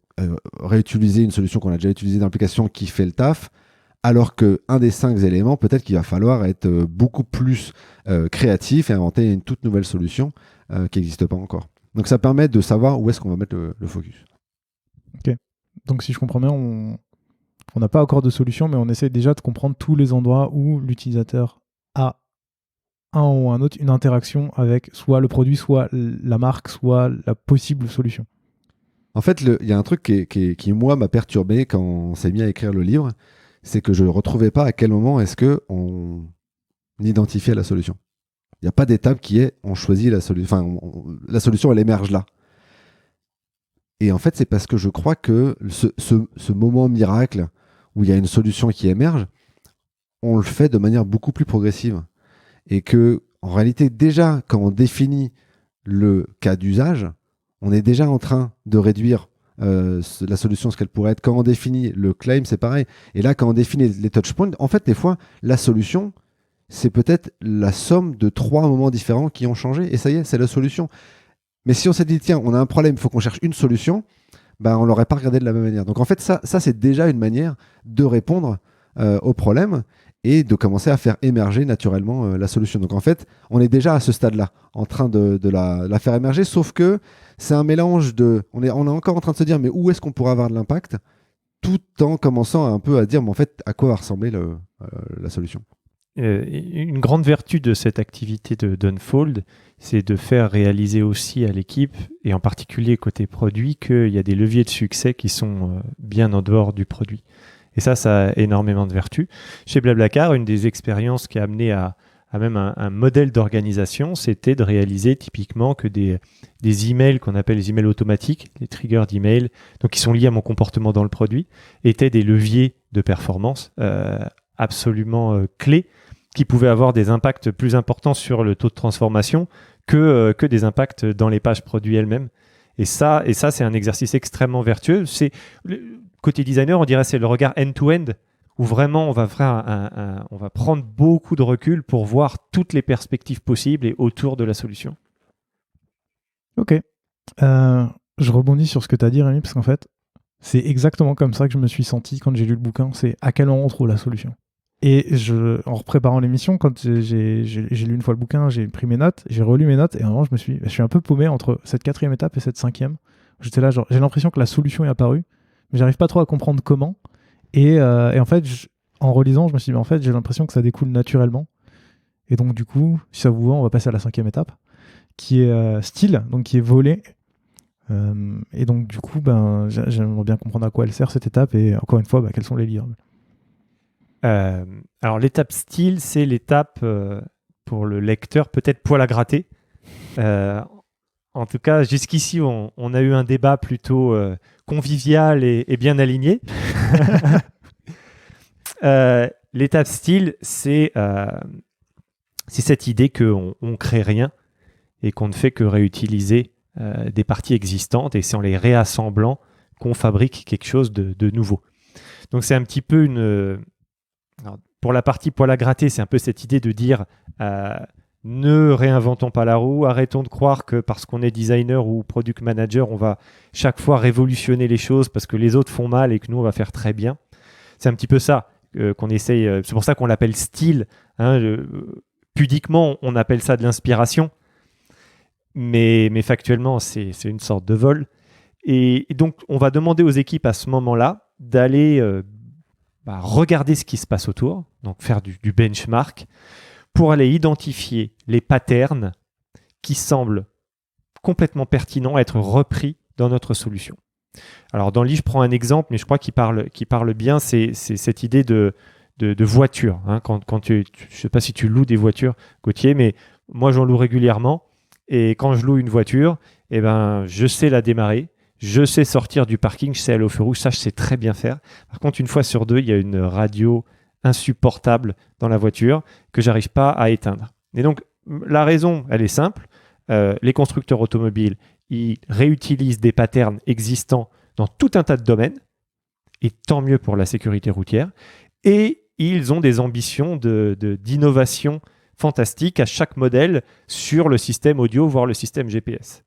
réutiliser une solution qu'on a déjà utilisée dans l'application qui fait le taf, alors qu'un des 5 éléments, peut-être qu'il va falloir être beaucoup plus créatif et inventer une toute nouvelle solution qui n'existe pas encore. Donc ça permet de savoir où est-ce qu'on va mettre le focus. Ok. Donc si je comprends bien, on n'a pas encore de solution, mais on essaie déjà de comprendre tous les endroits où l'utilisateur a un ou un autre une interaction avec soit le produit, soit la marque, soit la possible solution. En fait, il y a un truc qui moi, m'a perturbé quand on s'est mis à écrire le livre, c'est que je ne retrouvais pas à quel moment est-ce qu'on identifiait la solution. Il n'y a pas d'étape qui est on choisit la solution, enfin, la solution, elle émerge là. Et en fait, c'est parce que je crois que ce moment miracle où il y a une solution qui émerge, on le fait de manière beaucoup plus progressive. Et que, en réalité, déjà, quand on définit le cas d'usage, on est déjà en train de réduire la solution, ce qu'elle pourrait être. Quand on définit le claim, c'est pareil. Et là, quand on définit les touchpoints, en fait, des fois, la solution, c'est peut-être la somme de 3 moments différents qui ont changé. Et ça y est, c'est la solution. Mais si on s'est dit, tiens, on a un problème, il faut qu'on cherche une solution, ben, on ne l'aurait pas regardé de la même manière. Donc, en fait, ça c'est déjà une manière de répondre au problème et de commencer à faire émerger naturellement la solution. Donc, en fait, on est déjà à ce stade-là, en train de la faire émerger, sauf que c'est un mélange de... On est encore en train de se dire, mais où est-ce qu'on pourrait avoir de l'impact, tout en commençant un peu à dire, mais en fait, à quoi va ressembler la solution. Une grande vertu de cette activité d'Unfold, c'est de faire réaliser aussi à l'équipe, et en particulier côté produit, qu'il y a des leviers de succès qui sont bien en dehors du produit. Et ça a énormément de vertus. Chez Blablacar, une des expériences qui a amené à même un modèle d'organisation, c'était de réaliser typiquement que des emails qu'on appelle les emails automatiques, les triggers d'emails, donc qui sont liés à mon comportement dans le produit, étaient des leviers de performance absolument clés, qui pouvaient avoir des impacts plus importants sur le taux de transformation que des impacts dans les pages produits elles-mêmes. Et ça, c'est un exercice extrêmement vertueux. Côté designer, on dirait c'est le regard end-to-end, où vraiment on va on va prendre beaucoup de recul pour voir toutes les perspectives possibles et autour de la solution. Ok. Je rebondis sur ce que tu as dit, Rémi, parce qu'en fait, c'est exactement comme ça que je me suis senti quand j'ai lu le bouquin. C'est à quel moment on trouve la solution. Et en préparant l'émission, quand j'ai lu une fois le bouquin, j'ai pris mes notes, j'ai relu mes notes, et à un moment, je suis un peu paumé entre cette 4e étape et cette 5e. J'étais là, genre, j'ai l'impression que la solution est apparue, mais j'arrive pas trop à comprendre comment. Et en fait, en relisant, je me suis dit, mais en fait, j'ai l'impression que ça découle naturellement. Et donc, du coup, si ça vous va, on va passer à la 5e étape, qui est style, donc qui est volée. Et donc, du coup, j'aimerais bien comprendre à quoi elle sert cette étape, et encore une fois, quels sont les livres. Alors l'étape style, c'est l'étape pour le lecteur peut-être poil à gratter. En tout cas, jusqu'ici, on a eu un débat plutôt convivial et bien aligné. L'étape style, c'est cette idée qu'on ne crée rien et qu'on ne fait que réutiliser des parties existantes, et c'est en les réassemblant qu'on fabrique quelque chose de nouveau. Donc c'est un petit peu alors, pour la partie poil à gratter, c'est un peu cette idée de dire ne réinventons pas la roue, arrêtons de croire que parce qu'on est designer ou product manager, on va chaque fois révolutionner les choses parce que les autres font mal et que nous, on va faire très bien. C'est un petit peu ça qu'on essaye. C'est pour ça qu'on l'appelle style. Pudiquement, on appelle ça de l'inspiration. Mais factuellement, c'est une sorte de vol. Et donc, on va demander aux équipes à ce moment-là d'aller regarder ce qui se passe autour, donc faire du benchmark, pour aller identifier les patterns qui semblent complètement pertinents à être repris dans notre solution. Alors dans le livre, je prends un exemple, mais je crois qu'il parle bien, c'est cette idée de voiture. Quand je ne sais pas si tu loues des voitures, Gauthier, mais moi j'en loue régulièrement, et quand je loue une voiture, je sais la démarrer, je sais sortir du parking, je sais aller au feu rouge, ça je sais très bien faire. Par contre, une fois sur deux, il y a une radio insupportable dans la voiture que j'arrive pas à éteindre. Et donc, la raison, elle est simple. Les constructeurs automobiles, ils réutilisent des patterns existants dans tout un tas de domaines, et tant mieux pour la sécurité routière. Et ils ont des ambitions d'innovation fantastiques à chaque modèle sur le système audio, voire le système GPS.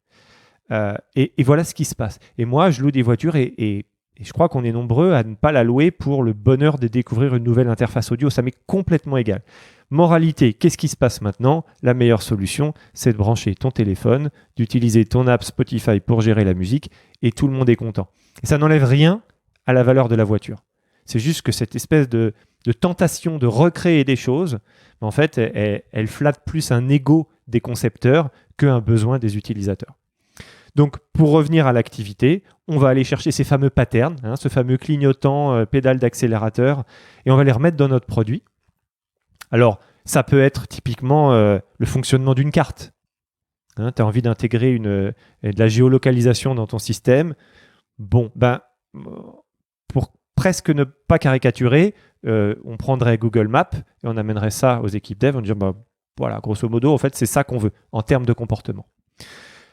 Et voilà ce qui se passe. Et moi, je loue des voitures et je crois qu'on est nombreux à ne pas la louer pour le bonheur de découvrir une nouvelle interface audio. Ça m'est complètement égal. Moralité, qu'est-ce qui se passe maintenant ? La meilleure solution, c'est de brancher ton téléphone, d'utiliser ton app Spotify pour gérer la musique et tout le monde est content. Et ça n'enlève rien à la valeur de la voiture. C'est juste que cette espèce de tentation de recréer des choses, en fait, elle flatte plus un ego des concepteurs qu'un besoin des utilisateurs. Donc, pour revenir à l'activité, on va aller chercher ces fameux patterns, ce fameux clignotant, pédale d'accélérateur, et on va les remettre dans notre produit. Alors, ça peut être typiquement le fonctionnement d'une carte. Tu as envie d'intégrer de la géolocalisation dans ton système. Bon, pour presque ne pas caricaturer, on prendrait Google Maps et on amènerait ça aux équipes dev en disant, voilà, grosso modo, en fait, c'est ça qu'on veut en termes de comportement.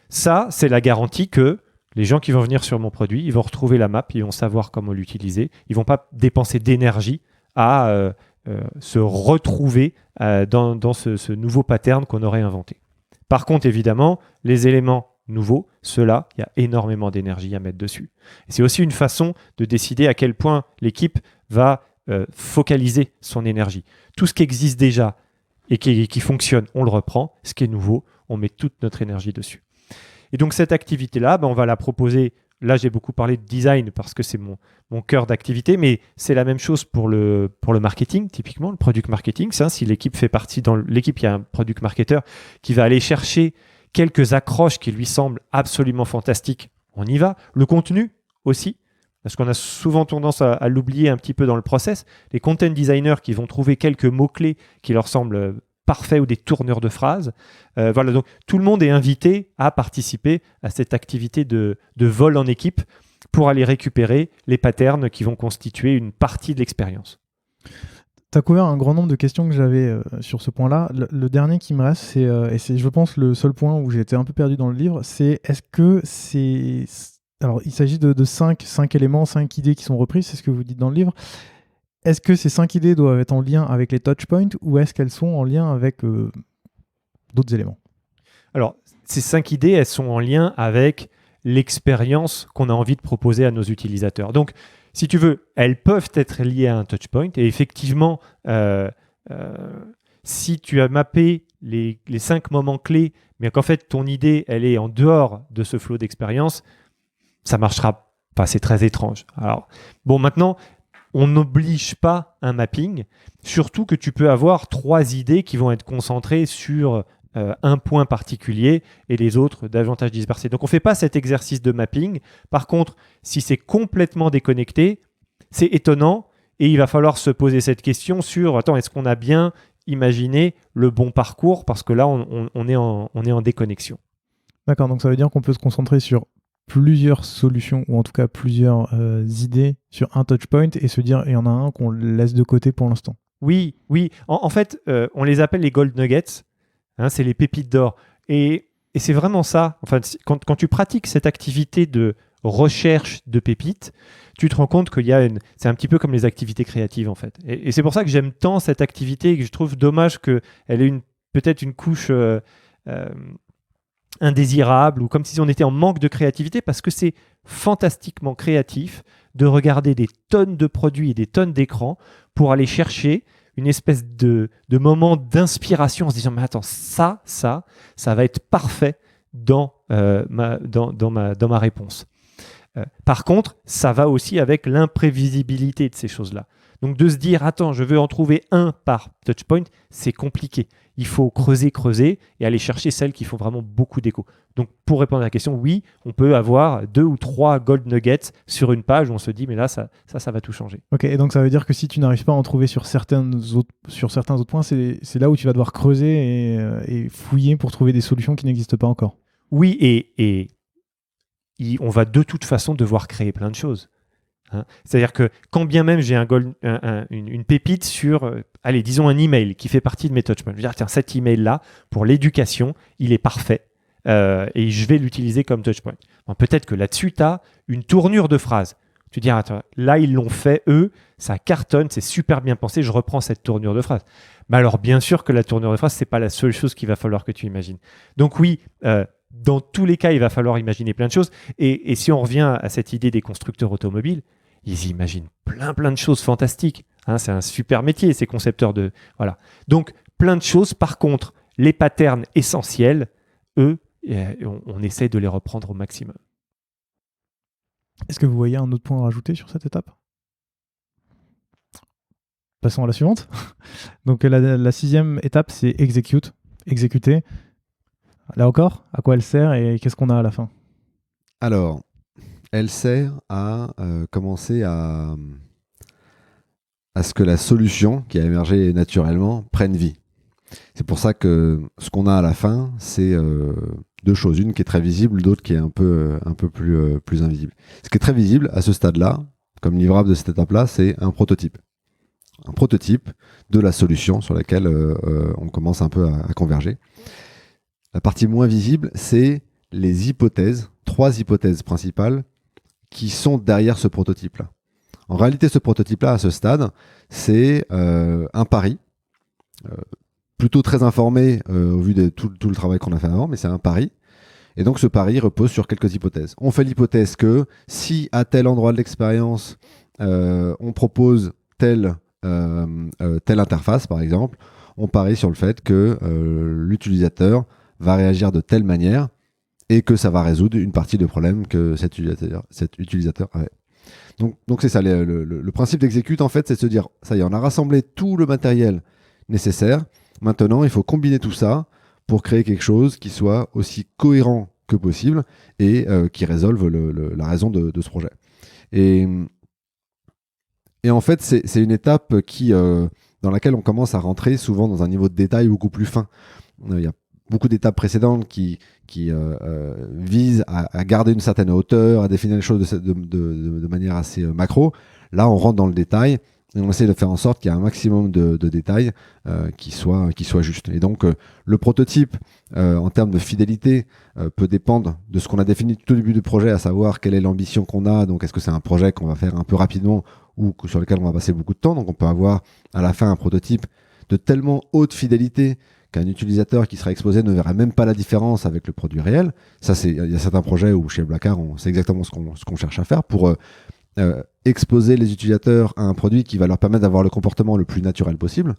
Ça, c'est la garantie que les gens qui vont venir sur mon produit, ils vont retrouver la map, ils vont savoir comment l'utiliser, ils ne vont pas dépenser d'énergie à se retrouver dans ce nouveau pattern qu'on aurait inventé. Par contre, évidemment, les éléments nouveaux, ceux-là, il y a énormément d'énergie à mettre dessus. Et c'est aussi une façon de décider à quel point l'équipe va focaliser son énergie. Tout ce qui existe déjà et qui fonctionne, on le reprend. Ce qui est nouveau, on met toute notre énergie dessus. Et donc, cette activité-là, on va la proposer. Là, j'ai beaucoup parlé de design parce que c'est mon cœur d'activité, mais c'est la même chose pour le marketing, typiquement, le product marketing. Si l'équipe fait partie, dans l'équipe, il y a un product marketer qui va aller chercher quelques accroches qui lui semblent absolument fantastiques, on y va. Le contenu aussi, parce qu'on a souvent tendance à l'oublier un petit peu dans le process. Les content designers qui vont trouver quelques mots-clés qui leur semblent parfaits ou des tourneurs de phrases. Voilà, donc tout le monde est invité à participer à cette activité de vol en équipe pour aller récupérer les patterns qui vont constituer une partie de l'expérience. Tu as couvert un grand nombre de questions que j'avais sur ce point-là. Le dernier qui me reste, et c'est, je pense, le seul point où j'ai été un peu perdu dans le livre, c'est est-ce que c'est... Alors, il s'agit de 5 éléments, 5 idées qui sont reprises, c'est ce que vous dites dans le livre. Est-ce que ces 5 idées doivent être en lien avec les touchpoints ou est-ce qu'elles sont en lien avec d'autres éléments ? Alors, ces 5 idées, elles sont en lien avec l'expérience qu'on a envie de proposer à nos utilisateurs. Donc, si tu veux, elles peuvent être liées à un touchpoint. Et effectivement, si tu as mappé les 5 moments clés, mais qu'en fait, ton idée, elle est en dehors de ce flot d'expérience, ça marchera pas. C'est très étrange. Alors, bon, maintenant, on n'oblige pas un mapping, surtout que tu peux avoir 3 idées qui vont être concentrées sur un point particulier et les autres davantage dispersés. Donc, on ne fait pas cet exercice de mapping. Par contre, si c'est complètement déconnecté, c'est étonnant et il va falloir se poser cette question sur est-ce qu'on a bien imaginé le bon parcours ? Parce que là, on est en déconnexion. D'accord, donc ça veut dire qu'on peut se concentrer sur plusieurs solutions ou en tout cas plusieurs idées sur un touchpoint et se dire il y en a un qu'on laisse de côté pour l'instant. Oui. En fait, on les appelle les gold nuggets. C'est les pépites d'or. Et c'est vraiment ça. Enfin, quand tu pratiques cette activité de recherche de pépites, tu te rends compte c'est un petit peu comme les activités créatives en fait. Et c'est pour ça que j'aime tant cette activité et que je trouve dommage qu'elle ait peut-être une couche indésirable ou comme si on était en manque de créativité parce que c'est fantastiquement créatif de regarder des tonnes de produits et des tonnes d'écrans pour aller chercher une espèce de moment d'inspiration en se disant mais attends, ça va être parfait dans ma réponse. Par contre, ça va aussi avec l'imprévisibilité de ces choses-là. Donc de se dire attends, je veux en trouver un par touchpoint, c'est compliqué. Il faut creuser et aller chercher celles qui font vraiment beaucoup d'écho. Donc pour répondre à la question, oui, on peut avoir 2 ou 3 gold nuggets sur une page où on se dit mais là ça va tout changer. Ok, et donc ça veut dire que si tu n'arrives pas à en trouver sur certains autres points, c'est là où tu vas devoir creuser et fouiller pour trouver des solutions qui n'existent pas encore. Oui, et on va de toute façon devoir créer plein de choses. hein. C'est-à-dire que quand bien même j'ai une pépite sur, allez, disons un email qui fait partie de mes touchpoints, je veux dire, tiens, cet email-là, pour l'éducation, il est parfait et je vais l'utiliser comme touchpoint. Bon, peut-être que là-dessus, tu as une tournure de phrase. Tu dis, attends, là, ils l'ont fait, eux, ça cartonne, c'est super bien pensé, je reprends cette tournure de phrase. Mais alors, bien sûr que la tournure de phrase, ce n'est pas la seule chose qu'il va falloir que tu imagines. Donc oui, dans tous les cas, il va falloir imaginer plein de choses. Et si on revient à cette idée des constructeurs automobiles, ils imaginent plein de choses fantastiques. Hein, c'est un super métier, ces concepteurs de... Voilà. Donc, plein de choses. Par contre, les patterns essentiels, eux, on essaie de les reprendre au maximum. Est-ce que vous voyez un autre point à rajouter sur cette étape ? Passons à la suivante. Donc la 6e étape, c'est execute, exécuter. Là encore, à quoi elle sert et qu'est-ce qu'on a à la fin ? Alors, elle sert à commencer à ce que la solution qui a émergé naturellement prenne vie. C'est pour ça que ce qu'on a à la fin, c'est deux choses. Une qui est très visible, l'autre qui est un peu plus invisible. Ce qui est très visible à ce stade-là, comme livrable de cette étape-là, c'est un prototype. Un prototype de la solution sur laquelle on commence un peu à converger. La partie moins visible, c'est les hypothèses, 3 hypothèses principales qui sont derrière ce prototype-là. En réalité, ce prototype-là, à ce stade, c'est un pari, plutôt très informé au vu de tout le travail qu'on a fait avant, mais c'est un pari. Et donc, ce pari repose sur quelques hypothèses. On fait l'hypothèse que si à tel endroit de l'expérience, on propose telle interface, par exemple, on parie sur le fait que l'utilisateur va réagir de telle manière et que ça va résoudre une partie des problèmes que cet utilisateur avait. Donc c'est ça, le principe d'exécute, en fait, c'est de se dire, ça y est, on a rassemblé tout le matériel nécessaire. Maintenant, il faut combiner tout ça pour créer quelque chose qui soit aussi cohérent que possible et qui résolve la raison de ce projet. Et en fait, c'est une étape dans laquelle on commence à rentrer souvent dans un niveau de détail beaucoup plus fin. Il y a beaucoup d'étapes précédentes qui visent à garder une certaine hauteur, à définir les choses de manière assez macro. Là, on rentre dans le détail et on essaie de faire en sorte qu'il y ait un maximum de détails qui soient justes. Et donc, le prototype, en termes de fidélité, peut dépendre de ce qu'on a défini tout au début du projet, à savoir quelle est l'ambition qu'on a. Donc, est-ce que c'est un projet qu'on va faire un peu rapidement ou sur lequel on va passer beaucoup de temps. Donc, on peut avoir à la fin un prototype de tellement haute fidélité qu'un utilisateur qui sera exposé ne verra même pas la différence avec le produit réel. Ça, il y a certains projets où chez Blackward, c'est exactement ce qu'on cherche à faire pour exposer les utilisateurs à un produit qui va leur permettre d'avoir le comportement le plus naturel possible.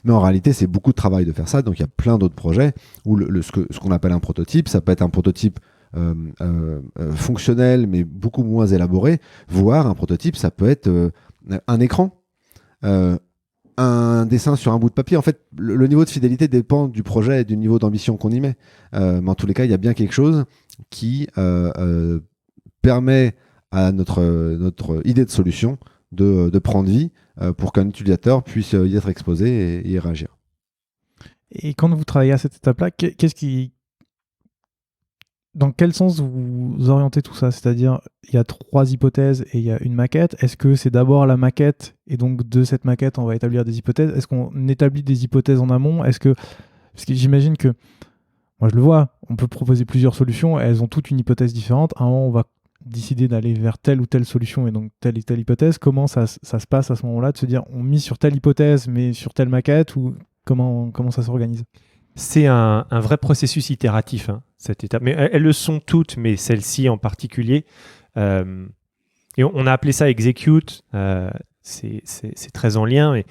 Mais en réalité, c'est beaucoup de travail de faire ça. Donc, il y a plein d'autres projets où ce qu'on appelle un prototype, ça peut être un prototype fonctionnel, mais beaucoup moins élaboré, voire un prototype, ça peut être un écran, un dessin sur un bout de papier. En fait, le niveau de fidélité dépend du projet et du niveau d'ambition qu'on y met. Mais en tous les cas, il y a bien quelque chose qui permet à notre idée de solution de prendre vie pour qu'un utilisateur puisse y être exposé et y réagir. Et quand vous travaillez à cette étape-là, dans quel sens vous orientez tout ça ? C'est-à-dire, il y a 3 hypothèses et il y a une maquette. Est-ce que c'est d'abord la maquette et donc de cette maquette, on va établir des hypothèses ? Est-ce qu'on établit des hypothèses en amont ? Parce que j'imagine que, moi je le vois, on peut proposer plusieurs solutions, elles ont toutes une hypothèse différente. À un moment, on va décider d'aller vers telle ou telle solution et donc telle et telle hypothèse. Comment ça se passe à ce moment-là, de se dire on mise sur telle hypothèse mais sur telle maquette, ou comment ça s'organise ? C'est un vrai processus itératif, hein, cette étape. Mais elles le sont toutes, mais celle-ci en particulier. Et on a appelé ça execute. C'est très en lien. Et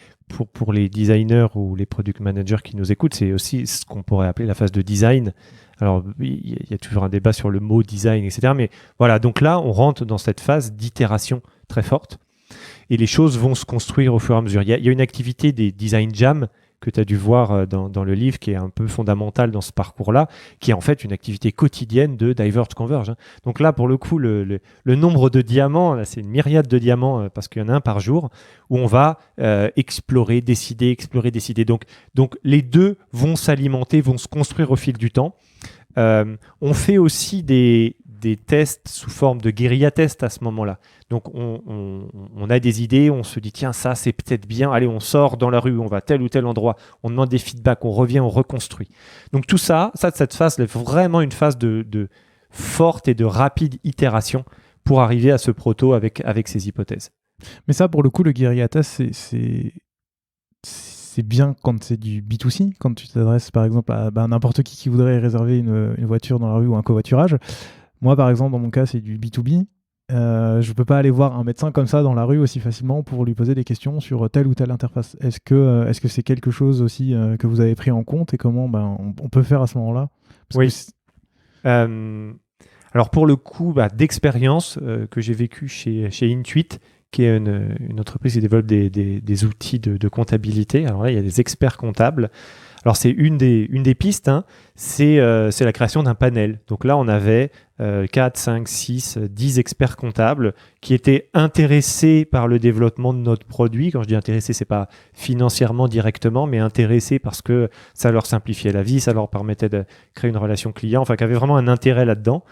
pour les designers ou les product managers qui nous écoutent, c'est aussi ce qu'on pourrait appeler la phase de design. Alors, il y a toujours un débat sur le mot design, etc. Mais voilà, donc là, on rentre dans cette phase d'itération très forte. Et les choses vont se construire au fur et à mesure. Il y a une activité des design jam que tu as dû voir dans le livre, qui est un peu fondamentale dans ce parcours-là, qui est en fait une activité quotidienne de Diverge Converge. Hein. Donc là, pour le coup, le nombre de diamants, là, c'est une myriade de diamants, parce qu'il y en a un par jour, où on va explorer, décider. Donc les deux vont s'alimenter, vont se construire au fil du temps. On fait aussi des des tests sous forme de guérilla tests à ce moment-là. Donc, on a des idées, on se dit, tiens, ça, c'est peut-être bien. Allez, on sort dans la rue, on va à tel ou tel endroit, on demande des feedbacks, on revient, on reconstruit. Donc, tout ça cette phase, c'est vraiment une phase de forte et de rapide itération pour arriver à ce proto avec ces hypothèses. Mais ça, pour le coup, le guérilla test, c'est bien quand c'est du B2C, quand tu t'adresses par exemple à n'importe qui voudrait réserver une voiture dans la rue ou un covoiturage. Moi, par exemple, dans mon cas, c'est du B2B. Je ne peux pas aller voir un médecin comme ça dans la rue aussi facilement pour lui poser des questions sur telle ou telle interface. Est-ce que c'est quelque chose aussi que vous avez pris en compte et comment on peut faire à ce moment-là? Oui. Alors pour le coup, d'expérience que j'ai vécu chez Intuit, qui est une entreprise qui développe des outils de comptabilité. Alors là, il y a des experts comptables. Alors c'est une des pistes, hein, c'est la création d'un panel. Donc là, on avait 4, 5, 6, 10 experts comptables qui étaient intéressés par le développement de notre produit. Quand je dis intéressés, c'est pas financièrement directement, mais intéressés parce que ça leur simplifiait la vie, ça leur permettait de créer une relation client, enfin qui avaient vraiment un intérêt là-dedans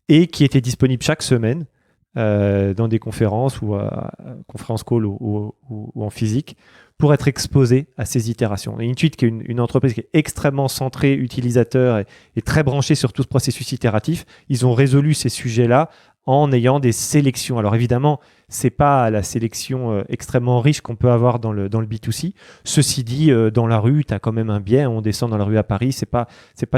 et qui étaient disponibles chaque semaine dans des conférences ou conférences call ou en physique pour être exposé à ces itérations. Et Intuit, qui est une entreprise qui est extrêmement centrée utilisateur et très branchée sur tout ce processus itératif, ils ont résolu ces sujets-là en ayant des sélections. Alors évidemment, c'est pas la sélection extrêmement riche qu'on peut avoir dans le B2C. Ceci dit, dans la rue, tu as quand même un biais. On descend dans la rue à Paris, c'est pas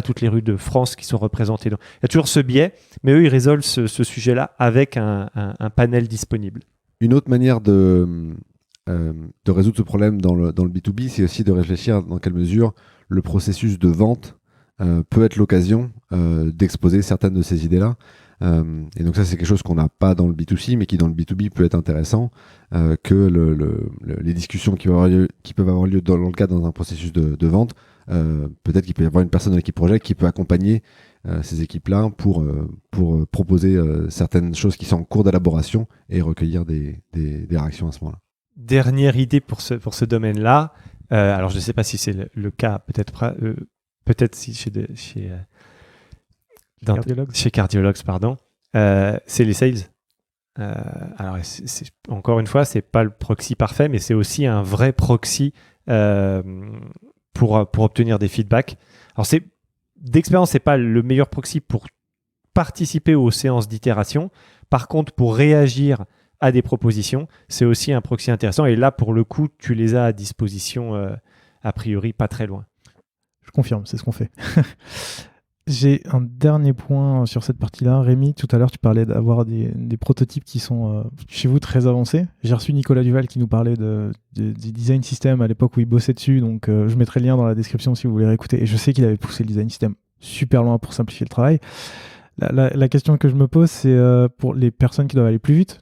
toutes les rues de France qui sont représentées. Donc, il y a toujours ce biais, mais eux, ils résolvent ce sujet-là avec un panel disponible. Une autre manière de résoudre ce problème dans le B2B, c'est aussi de réfléchir dans quelle mesure le processus de vente peut être l'occasion d'exposer certaines de ces idées-là. Et donc ça, c'est quelque chose qu'on n'a pas dans le B2C, mais qui dans le B2B peut être intéressant, que les discussions qui peuvent avoir lieu dans le cadre d'un processus de vente, peut-être qu'il peut y avoir une personne dans l'équipe projet qui peut accompagner ces équipes-là pour proposer certaines choses qui sont en cours d'élaboration et recueillir des réactions à ce moment-là. Dernière idée pour ce domaine-là, alors je ne sais pas si c'est le cas, peut-être si chez Cardiologues, pardon, c'est les sales. Alors, encore une fois, c'est pas le proxy parfait, mais c'est aussi un vrai proxy pour obtenir des feedbacks. Alors, d'expérience, c'est pas le meilleur proxy pour participer aux séances d'itération. Par contre, pour réagir à des propositions, c'est aussi un proxy intéressant. Et là, pour le coup, tu les as à disposition, a priori, pas très loin. Je confirme, c'est ce qu'on fait. J'ai un dernier point sur cette partie-là. Rémi, tout à l'heure, tu parlais d'avoir des prototypes qui sont chez vous très avancés. J'ai reçu Nicolas Duval qui nous parlait des design systems à l'époque où il bossait dessus. Donc, je mettrai le lien dans la description si vous voulez réécouter. Et je sais qu'il avait poussé le design system super loin pour simplifier le travail. La question que je me pose, c'est pour les personnes qui doivent aller plus vite.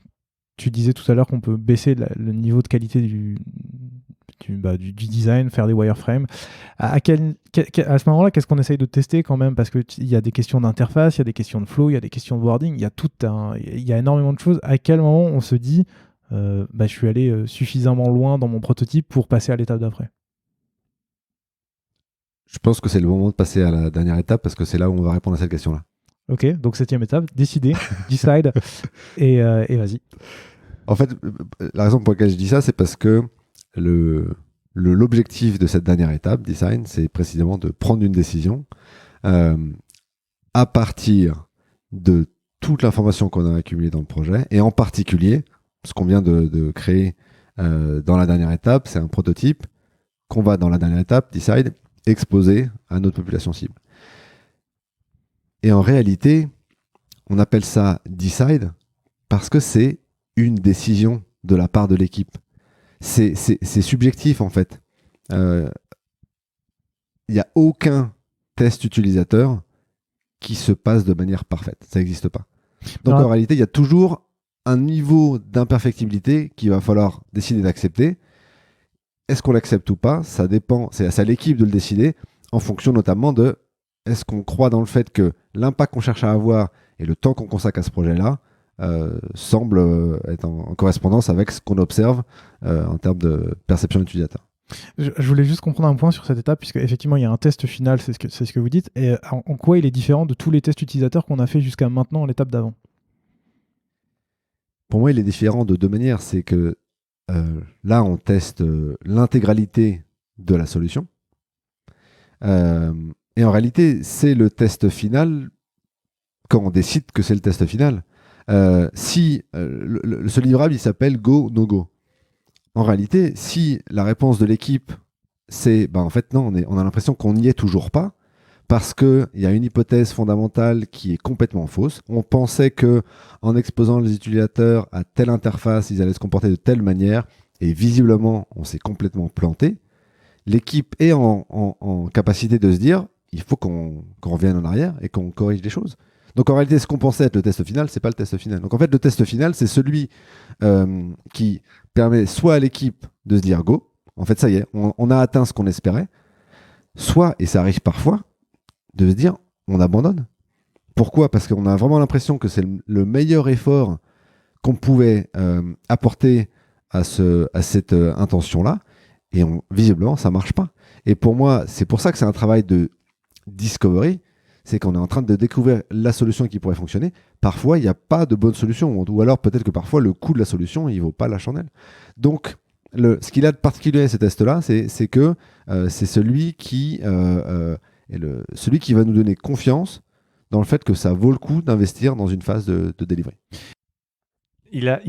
Tu disais tout à l'heure qu'on peut baisser le niveau de qualité du design, faire des wireframes. À ce moment-là, qu'est-ce qu'on essaye de tester quand même? Parce qu'il y a des questions d'interface, il y a des questions de flow, il y a des questions de wording, il y a énormément de choses. À quel moment on se dit je suis allé suffisamment loin dans mon prototype pour passer à l'étape d'après? Je pense que c'est le moment de passer à la dernière étape parce que c'est là où on va répondre à cette question-là. Ok, donc 7e étape, décider, decide, et vas-y. En fait, la raison pour laquelle je dis ça, c'est parce que l'objectif de cette dernière étape, design, c'est précisément de prendre une décision à partir de toute l'information qu'on a accumulée dans le projet, et en particulier, ce qu'on vient de créer dans la dernière étape, c'est un prototype qu'on va, dans la dernière étape, decide, exposer à notre population cible. Et en réalité, on appelle ça decide parce que c'est une décision de la part de l'équipe. C'est subjectif en fait. Il n'y a aucun test utilisateur qui se passe de manière parfaite. Ça n'existe pas. Donc en réalité, il y a toujours un niveau d'imperfectibilité qu'il va falloir décider d'accepter. Est-ce qu'on l'accepte ou pas? Ça dépend. C'est à l'équipe de le décider en fonction notamment de est-ce qu'on croit dans le fait que l'impact qu'on cherche à avoir et le temps qu'on consacre à ce projet-là semble être en correspondance avec ce qu'on observe en termes de perception utilisateur. Je voulais juste comprendre un point sur cette étape, puisque effectivement il y a un test final, c'est ce que vous dites, et en quoi il est différent de tous les tests utilisateurs qu'on a fait jusqu'à maintenant, l'étape d'avant? Pour moi, il est différent de deux manières. C'est que là, on teste l'intégralité de la solution. Et en réalité, c'est le test final quand on décide que c'est le test final. Ce livrable, il s'appelle Go, No Go. En réalité, si la réponse de l'équipe, c'est en fait non, on a l'impression qu'on n'y est toujours pas, parce qu'il y a une hypothèse fondamentale qui est complètement fausse. On pensait que en exposant les utilisateurs à telle interface, ils allaient se comporter de telle manière, et visiblement, on s'est complètement planté. L'équipe est en capacité de se dire, il faut qu'on revienne en arrière et qu'on corrige les choses. Donc en réalité, ce qu'on pensait être le test final, c'est pas le test final. Donc en fait, le test final, c'est celui qui permet soit à l'équipe de se dire go, en fait ça y est, on a atteint ce qu'on espérait, soit, et ça arrive parfois, de se dire on abandonne. Pourquoi ? Parce qu'on a vraiment l'impression que c'est le meilleur effort qu'on pouvait apporter à cette intention-là, et visiblement ça marche pas. Et pour moi, c'est pour ça que c'est un travail de discovery, c'est qu'on est en train de découvrir la solution qui pourrait fonctionner. Parfois, il n'y a pas de bonne solution, ou alors peut-être que parfois le coût de la solution, il ne vaut pas la chandelle. Donc, ce qu'il a de particulier, ces tests-là, c'est que c'est celui qui celui qui va nous donner confiance dans le fait que ça vaut le coup d'investir dans une phase de delivery. Il a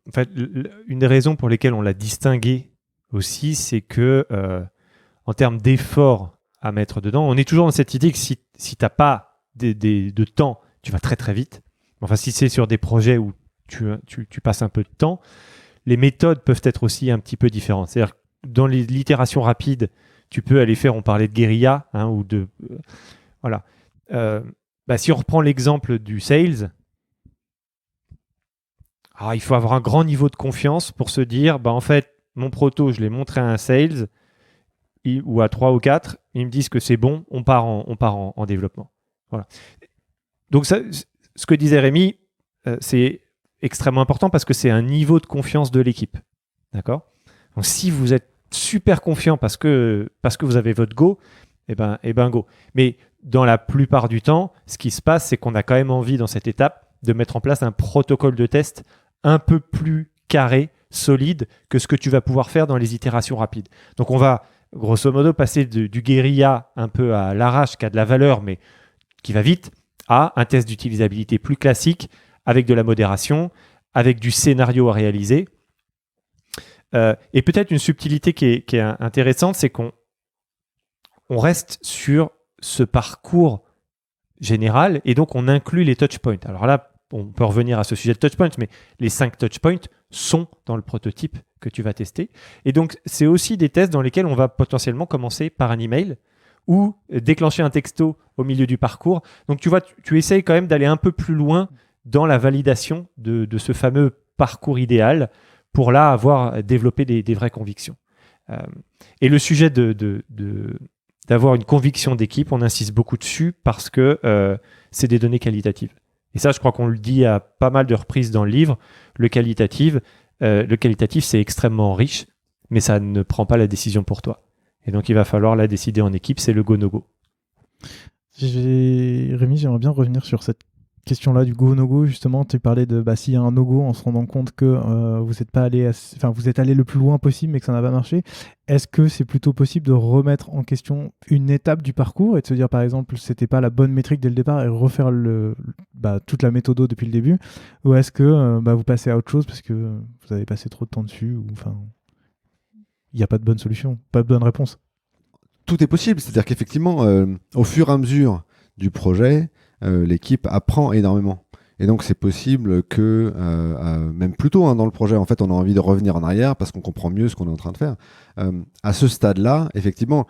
en fait, une des raisons pour lesquelles on l'a distingué aussi, c'est que en termes d'efforts à mettre dedans, on est toujours dans cette idée que si tu n'as pas de temps, tu vas très très vite. Enfin, si c'est sur des projets où tu passes un peu de temps, les méthodes peuvent être aussi un petit peu différentes. C'est-à-dire que dans l'itération rapide, tu peux aller faire, on parlait de guérilla, ou de... voilà. Si on reprend l'exemple du sales, il faut avoir un grand niveau de confiance pour se dire, en fait, mon proto, je l'ai montré à un sales, ou à 3 ou 4, ils me disent que c'est bon, on part en développement. Voilà. Donc ça, ce que disait Rémi, c'est extrêmement important parce que c'est un niveau de confiance de l'équipe. D'accord ? Donc si vous êtes super confiant parce que vous avez votre go, eh ben go. Mais dans la plupart du temps, ce qui se passe, c'est qu'on a quand même envie dans cette étape de mettre en place un protocole de test un peu plus carré, solide que ce que tu vas pouvoir faire dans les itérations rapides. Donc on va grosso modo passer du guérilla un peu à l'arrache qui a de la valeur mais qui va vite à un test d'utilisabilité plus classique avec de la modération, avec du scénario à réaliser. Et peut-être une subtilité qui est intéressante, c'est qu'on reste sur ce parcours général et donc on inclut les touchpoints. Alors là, on peut revenir à ce sujet de touchpoints, mais les 5 touchpoints sont dans le prototype que tu vas tester. Et donc, c'est aussi des tests dans lesquels on va potentiellement commencer par un email ou déclencher un texto au milieu du parcours. Donc, tu vois, tu essayes quand même d'aller un peu plus loin dans la validation de ce fameux parcours idéal pour là avoir développé des vraies convictions. Et le sujet d'avoir une conviction d'équipe, on insiste beaucoup dessus parce que c'est des données qualitatives. Et ça, je crois qu'on le dit à pas mal de reprises dans le livre. Le qualitatif, c'est extrêmement riche, mais ça ne prend pas la décision pour toi. Et donc, il va falloir la décider en équipe. C'est le go-no-go. Rémi, j'aimerais bien revenir sur cette question-là du go-no-go. Justement, tu parlais de s'il y a un no-go en se rendant compte que vous êtes allé le plus loin possible, mais que ça n'a pas marché. Est-ce que c'est plutôt possible de remettre en question une étape du parcours et de se dire, par exemple, c'était pas la bonne métrique dès le départ et refaire toute la méthode depuis le début, ou est-ce que vous passez à autre chose parce que vous avez passé trop de temps dessus, ou il n'y a pas de bonne solution, pas de bonne réponse? Tout est possible, c'est-à-dire qu'effectivement, au fur et à mesure du projet, l'équipe apprend énormément. Et donc, c'est possible que, même plus tôt dans le projet, en fait, on a envie de revenir en arrière parce qu'on comprend mieux ce qu'on est en train de faire. À ce stade-là, effectivement,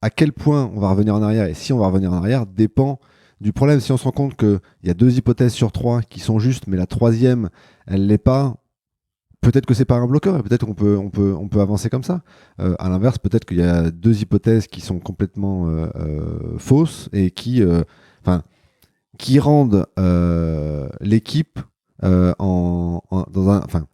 à quel point on va revenir en arrière et si on va revenir en arrière dépend du problème. Si on se rend compte qu'il y a 2 hypothèses sur 3 qui sont justes, mais la troisième, elle l'est pas, peut-être que c'est pas un bloqueur et peut-être qu'on peut avancer comme ça. À l'inverse, peut-être qu'il y a 2 hypothèses qui sont complètement fausses et qui rendent l'équipe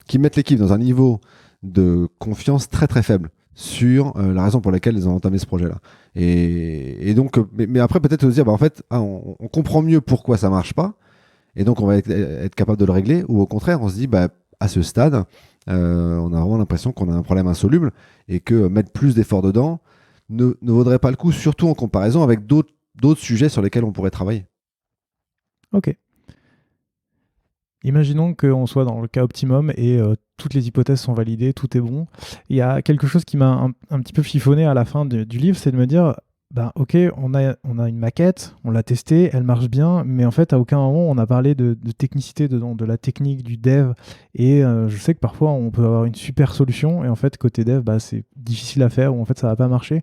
qui mettent l'équipe dans un niveau de confiance très très faible sur la raison pour laquelle ils ont entamé ce projet-là. Et donc, mais après peut-être se dire, en fait, on comprend mieux pourquoi ça marche pas, et donc on va être capable de le régler, ou au contraire, on se dit, à ce stade, on a vraiment l'impression qu'on a un problème insoluble, et que mettre plus d'efforts dedans ne vaudrait pas le coup, surtout en comparaison avec d'autres sujets sur lesquels on pourrait travailler. Ok. Imaginons qu'on soit dans le cas optimum et toutes les hypothèses sont validées, tout est bon. Il y a quelque chose qui m'a un petit peu chiffonné à la fin du livre, c'est de me dire, ok, on a une maquette, on l'a testée, elle marche bien, mais en fait, à aucun moment, on a parlé de technicité dedans, de la technique, du dev. Et je sais que parfois, on peut avoir une super solution, et en fait, côté dev, c'est difficile à faire, ou en fait, ça va pas marcher.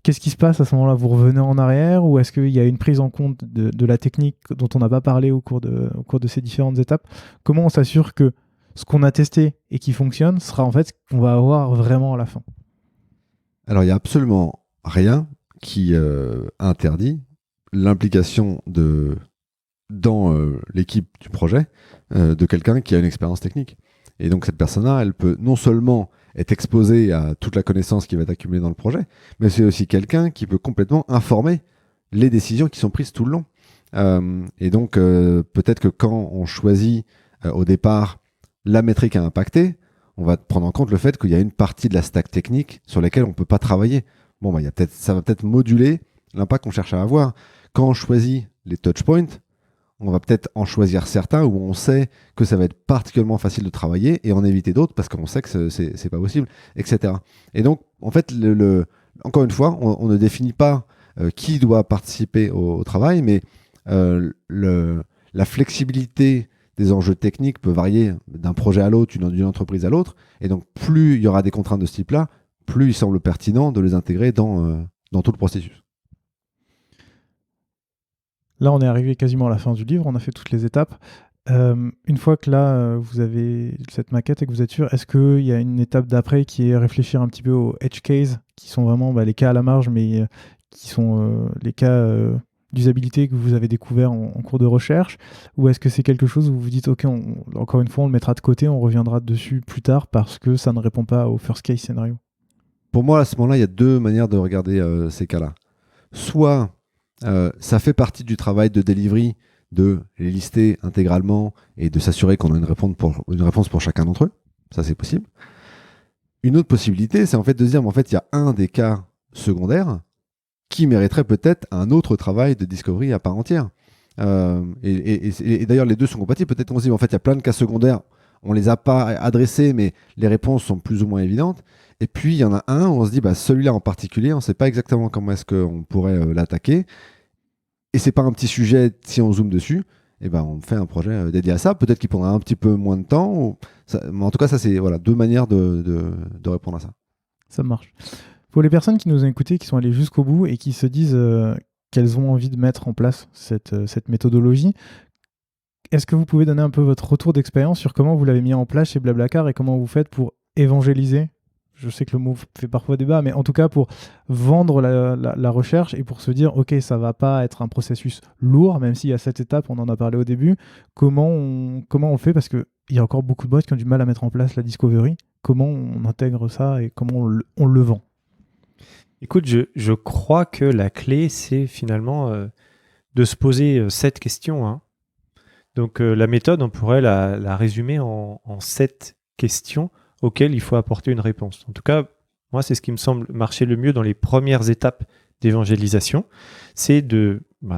Qu'est-ce qui se passe à ce moment-là? Vous revenez en arrière ou est-ce qu'il y a une prise en compte de la technique dont on n'a pas parlé au cours de ces différentes étapes? Comment on s'assure que ce qu'on a testé et qui fonctionne sera en fait ce qu'on va avoir vraiment à la fin? Alors, il n'y a absolument rien qui interdit l'implication dans l'équipe du projet de quelqu'un qui a une expérience technique. Et donc, cette personne-là, elle peut non seulement être exposée à toute la connaissance qui va être accumulée dans le projet, mais c'est aussi quelqu'un qui peut complètement informer les décisions qui sont prises tout le long. Et donc, peut-être que quand on choisit au départ la métrique à impacter, on va prendre en compte le fait qu'il y a une partie de la stack technique sur laquelle on ne peut pas travailler. Bon, ça va peut-être moduler l'impact qu'on cherche à avoir. Quand on choisit les touchpoints, on va peut-être en choisir certains où on sait que ça va être particulièrement facile de travailler et en éviter d'autres parce qu'on sait que c'est pas possible, etc. Et donc, en fait, encore une fois, on ne définit pas qui doit participer au travail, mais la flexibilité des enjeux techniques peut varier d'un projet à l'autre, d'une entreprise à l'autre. Et donc, plus il y aura des contraintes de ce type-là, plus il semble pertinent de les intégrer dans tout le processus. Là, on est arrivé quasiment à la fin du livre, on a fait toutes les étapes. Une fois que là, vous avez cette maquette et que vous êtes sûr, est-ce qu'il y a une étape d'après qui est réfléchir un petit peu aux edge cases, qui sont vraiment les cas à la marge, mais qui sont les cas d'usabilité que vous avez découvert en cours de recherche? Ou est-ce que c'est quelque chose où vous vous dites, ok, encore une fois, on le mettra de côté, on reviendra dessus plus tard parce que ça ne répond pas au first case scénario? Pour moi, à ce moment-là, il y a deux manières de regarder ces cas-là. Soit ça fait partie du travail de delivery de les lister intégralement et de s'assurer qu'on a une réponse pour chacun d'entre eux. Ça, c'est possible. Une autre possibilité, c'est en fait de se dire, mais en fait, il y a un des cas secondaires qui mériterait peut-être un autre travail de discovery à part entière. Et d'ailleurs, les deux sont compatibles. Peut-être qu'on se dit, en fait, il y a plein de cas secondaires, on les a pas adressés, mais les réponses sont plus ou moins évidentes. Et puis, il y en a un où on se dit, celui-là en particulier, on ne sait pas exactement comment est-ce qu'on pourrait l'attaquer. Et c'est pas un petit sujet, si on zoome dessus, on fait un projet dédié à ça. Peut-être qu'il prendra un petit peu moins de temps. Mais en tout cas, ça, c'est deux manières de répondre à ça. Ça marche. Pour les personnes qui nous ont écoutés, qui sont allées jusqu'au bout et qui se disent qu'elles ont envie de mettre en place cette méthodologie, est-ce que vous pouvez donner un peu votre retour d'expérience sur comment vous l'avez mis en place chez Blablacar et comment vous faites pour évangéliser? Je sais que le mot fait parfois débat, mais en tout cas pour vendre la recherche et pour se dire, ok, ça va pas être un processus lourd, même s'il y a cette étape, on en a parlé au début. Comment on fait? Parce qu'il y a encore beaucoup de boîtes qui ont du mal à mettre en place la discovery. Comment on intègre ça et comment on le vend? Écoute, je crois que la clé, c'est finalement de se poser 7 questions. Hein. Donc la méthode, on pourrait la résumer en 7 questions auxquelles il faut apporter une réponse. En tout cas, moi, c'est ce qui me semble marcher le mieux dans les premières étapes d'évangélisation. C'est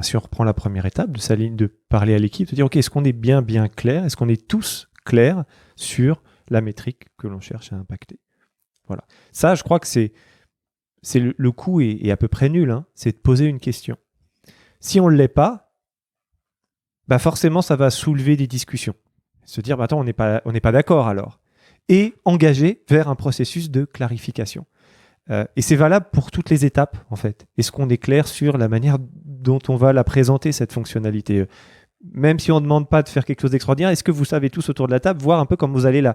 si on reprend la première étape, de parler à l'équipe, de dire, ok, est-ce qu'on est bien clair? Est-ce qu'on est tous clairs sur la métrique que l'on cherche à impacter? Voilà. Ça, je crois que c'est le coup est à peu près nul. Hein, c'est de poser une question. Si on ne l'est pas, forcément, ça va soulever des discussions. Se dire, attends, on n'est pas d'accord alors. Et engager vers un processus de clarification. Et c'est valable pour toutes les étapes, en fait. Est-ce qu'on est clair sur la manière dont on va la présenter, cette fonctionnalité? Même si on ne demande pas de faire quelque chose d'extraordinaire, est-ce que vous savez tous autour de la table, voir un peu comme vous allez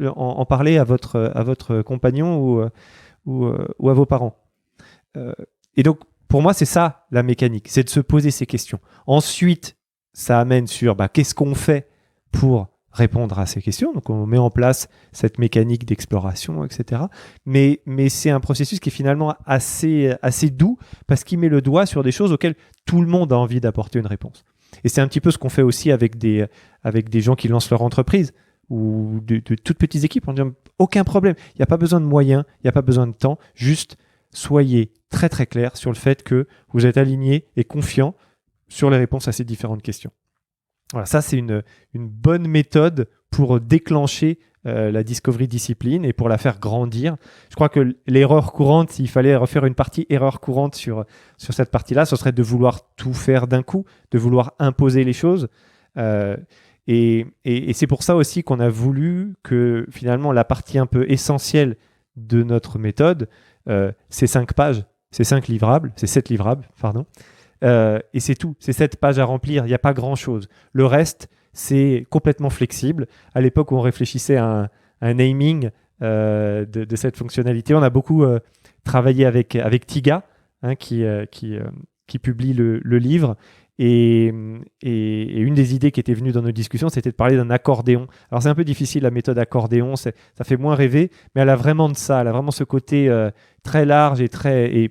en parler à votre compagnon ou à vos parents? Et donc, pour moi, c'est ça la mécanique, c'est de se poser ces questions. Ensuite, ça amène sur qu'est-ce qu'on fait pour répondre à ces questions. Donc, on met en place cette mécanique d'exploration, etc. Mais c'est un processus qui est finalement assez doux parce qu'il met le doigt sur des choses auxquelles tout le monde a envie d'apporter une réponse. Et c'est un petit peu ce qu'on fait aussi avec des gens qui lancent leur entreprise ou de toutes petites équipes. On dit aucun problème. Il n'y a pas besoin de moyens, il n'y a pas besoin de temps. Juste soyez très très clair sur le fait que vous êtes aligné et confiant sur les réponses à ces différentes questions. Voilà, ça c'est une bonne méthode pour déclencher la discovery discipline et pour la faire grandir. Je crois que l'erreur courante, s'il fallait refaire une partie erreur courante sur cette partie-là, ce serait de vouloir tout faire d'un coup, de vouloir imposer les choses. Et c'est pour ça aussi qu'on a voulu que finalement la partie un peu essentielle de notre méthode, c'est 5 pages, c'est 7 livrables, pardon. Et c'est tout, c'est 7 pages à remplir, il n'y a pas grand-chose. Le reste, c'est complètement flexible. À l'époque où on réfléchissait à un naming de cette fonctionnalité, on a beaucoup travaillé avec Tiga, qui publie le livre. Et une des idées qui était venue dans nos discussions, c'était de parler d'un accordéon. Alors c'est un peu difficile, la méthode accordéon, ça fait moins rêver, mais elle a vraiment de ça, elle a vraiment ce côté très large et très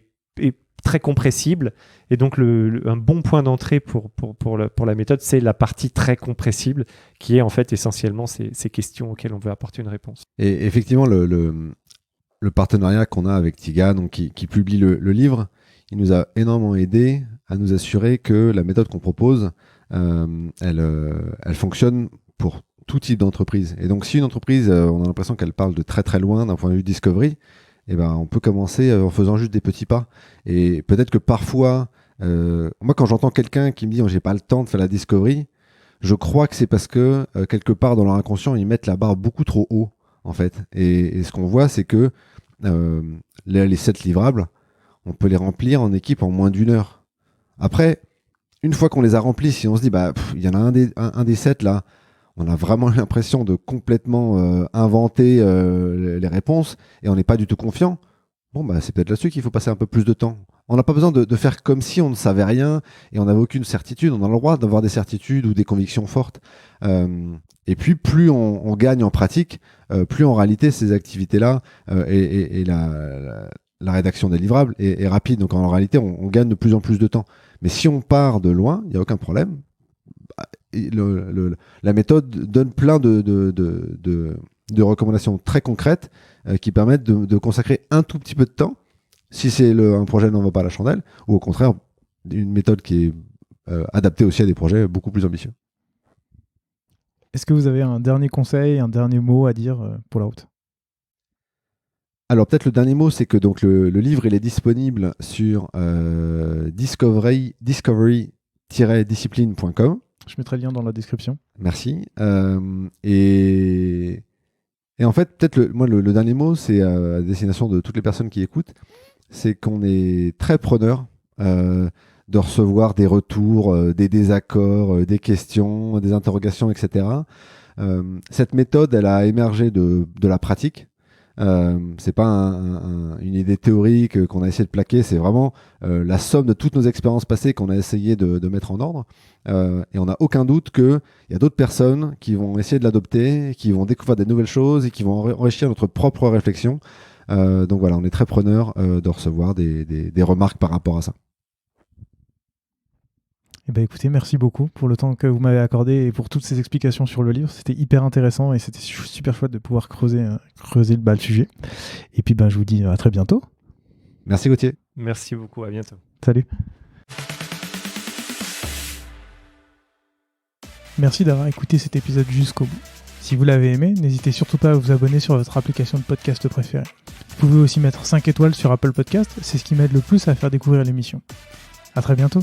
compressible. Et donc un bon point d'entrée pour la méthode, c'est la partie très compressible, qui est en fait essentiellement ces questions auxquelles on veut apporter une réponse. Et effectivement, le partenariat qu'on a avec Tiga, donc qui publie le livre, il nous a énormément aidé à nous assurer que la méthode qu'on propose, elle fonctionne pour tout type d'entreprise. Et donc si une entreprise, on a l'impression qu'elle parle de très très loin d'un point de vue discovery, eh ben, on peut commencer en faisant juste des petits pas. Et peut-être que parfois, moi quand j'entends quelqu'un qui me dit j'ai pas le temps de faire la discovery, je crois que c'est parce que quelque part dans leur inconscient, ils mettent la barre beaucoup trop haut en fait. Et ce qu'on voit, c'est que les 7 livrables, on peut les remplir en équipe en moins d'1 heure. Après, une fois qu'on les a remplis, si on se dit il y en a un des 7 là, on a vraiment l'impression de complètement inventer les réponses et on n'est pas du tout confiant. Bon, c'est peut-être là-dessus qu'il faut passer un peu plus de temps. On n'a pas besoin de faire comme si on ne savait rien et on n'avait aucune certitude. On a le droit d'avoir des certitudes ou des convictions fortes. Et puis, plus on gagne en pratique, plus en réalité ces activités-là et la rédaction des livrables est rapide. Donc en réalité, on gagne de plus en plus de temps. Mais si on part de loin, il n'y a aucun problème. La méthode donne plein de recommandations très concrètes qui permettent de consacrer un tout petit peu de temps, si c'est un projet n'en vaut pas la chandelle, ou au contraire, une méthode qui est adaptée aussi à des projets beaucoup plus ambitieux. Est-ce que vous avez un dernier conseil, un dernier mot à dire pour la route ? Alors peut-être le dernier mot, c'est que donc le livre il est disponible sur discovery-discipline.com. Je mettrai le lien dans la description. Merci. Et en fait, peut-être le dernier mot, c'est à destination de toutes les personnes qui écoutent, c'est qu'on est très preneur de recevoir des retours, des désaccords, des questions, des interrogations, etc. Cette méthode, elle a émergé de la pratique. C'est pas une idée théorique qu'on a essayé de plaquer, c'est vraiment la somme de toutes nos expériences passées qu'on a essayé de mettre en ordre. Et on n'a aucun doute qu'il y a d'autres personnes qui vont essayer de l'adopter, qui vont découvrir des nouvelles choses et qui vont enrichir notre propre réflexion. Donc voilà, on est très preneur de recevoir des remarques par rapport à ça. Eh ben écoutez, merci beaucoup pour le temps que vous m'avez accordé et pour toutes ces explications sur le livre. C'était hyper intéressant et c'était super chouette de pouvoir creuser le sujet. Et puis je vous dis à très bientôt. Merci Gauthier. Merci beaucoup, à bientôt. Salut. Merci d'avoir écouté cet épisode jusqu'au bout. Si vous l'avez aimé, n'hésitez surtout pas à vous abonner sur votre application de podcast préférée. Vous pouvez aussi mettre 5 étoiles sur Apple Podcast, c'est ce qui m'aide le plus à faire découvrir l'émission. À très bientôt.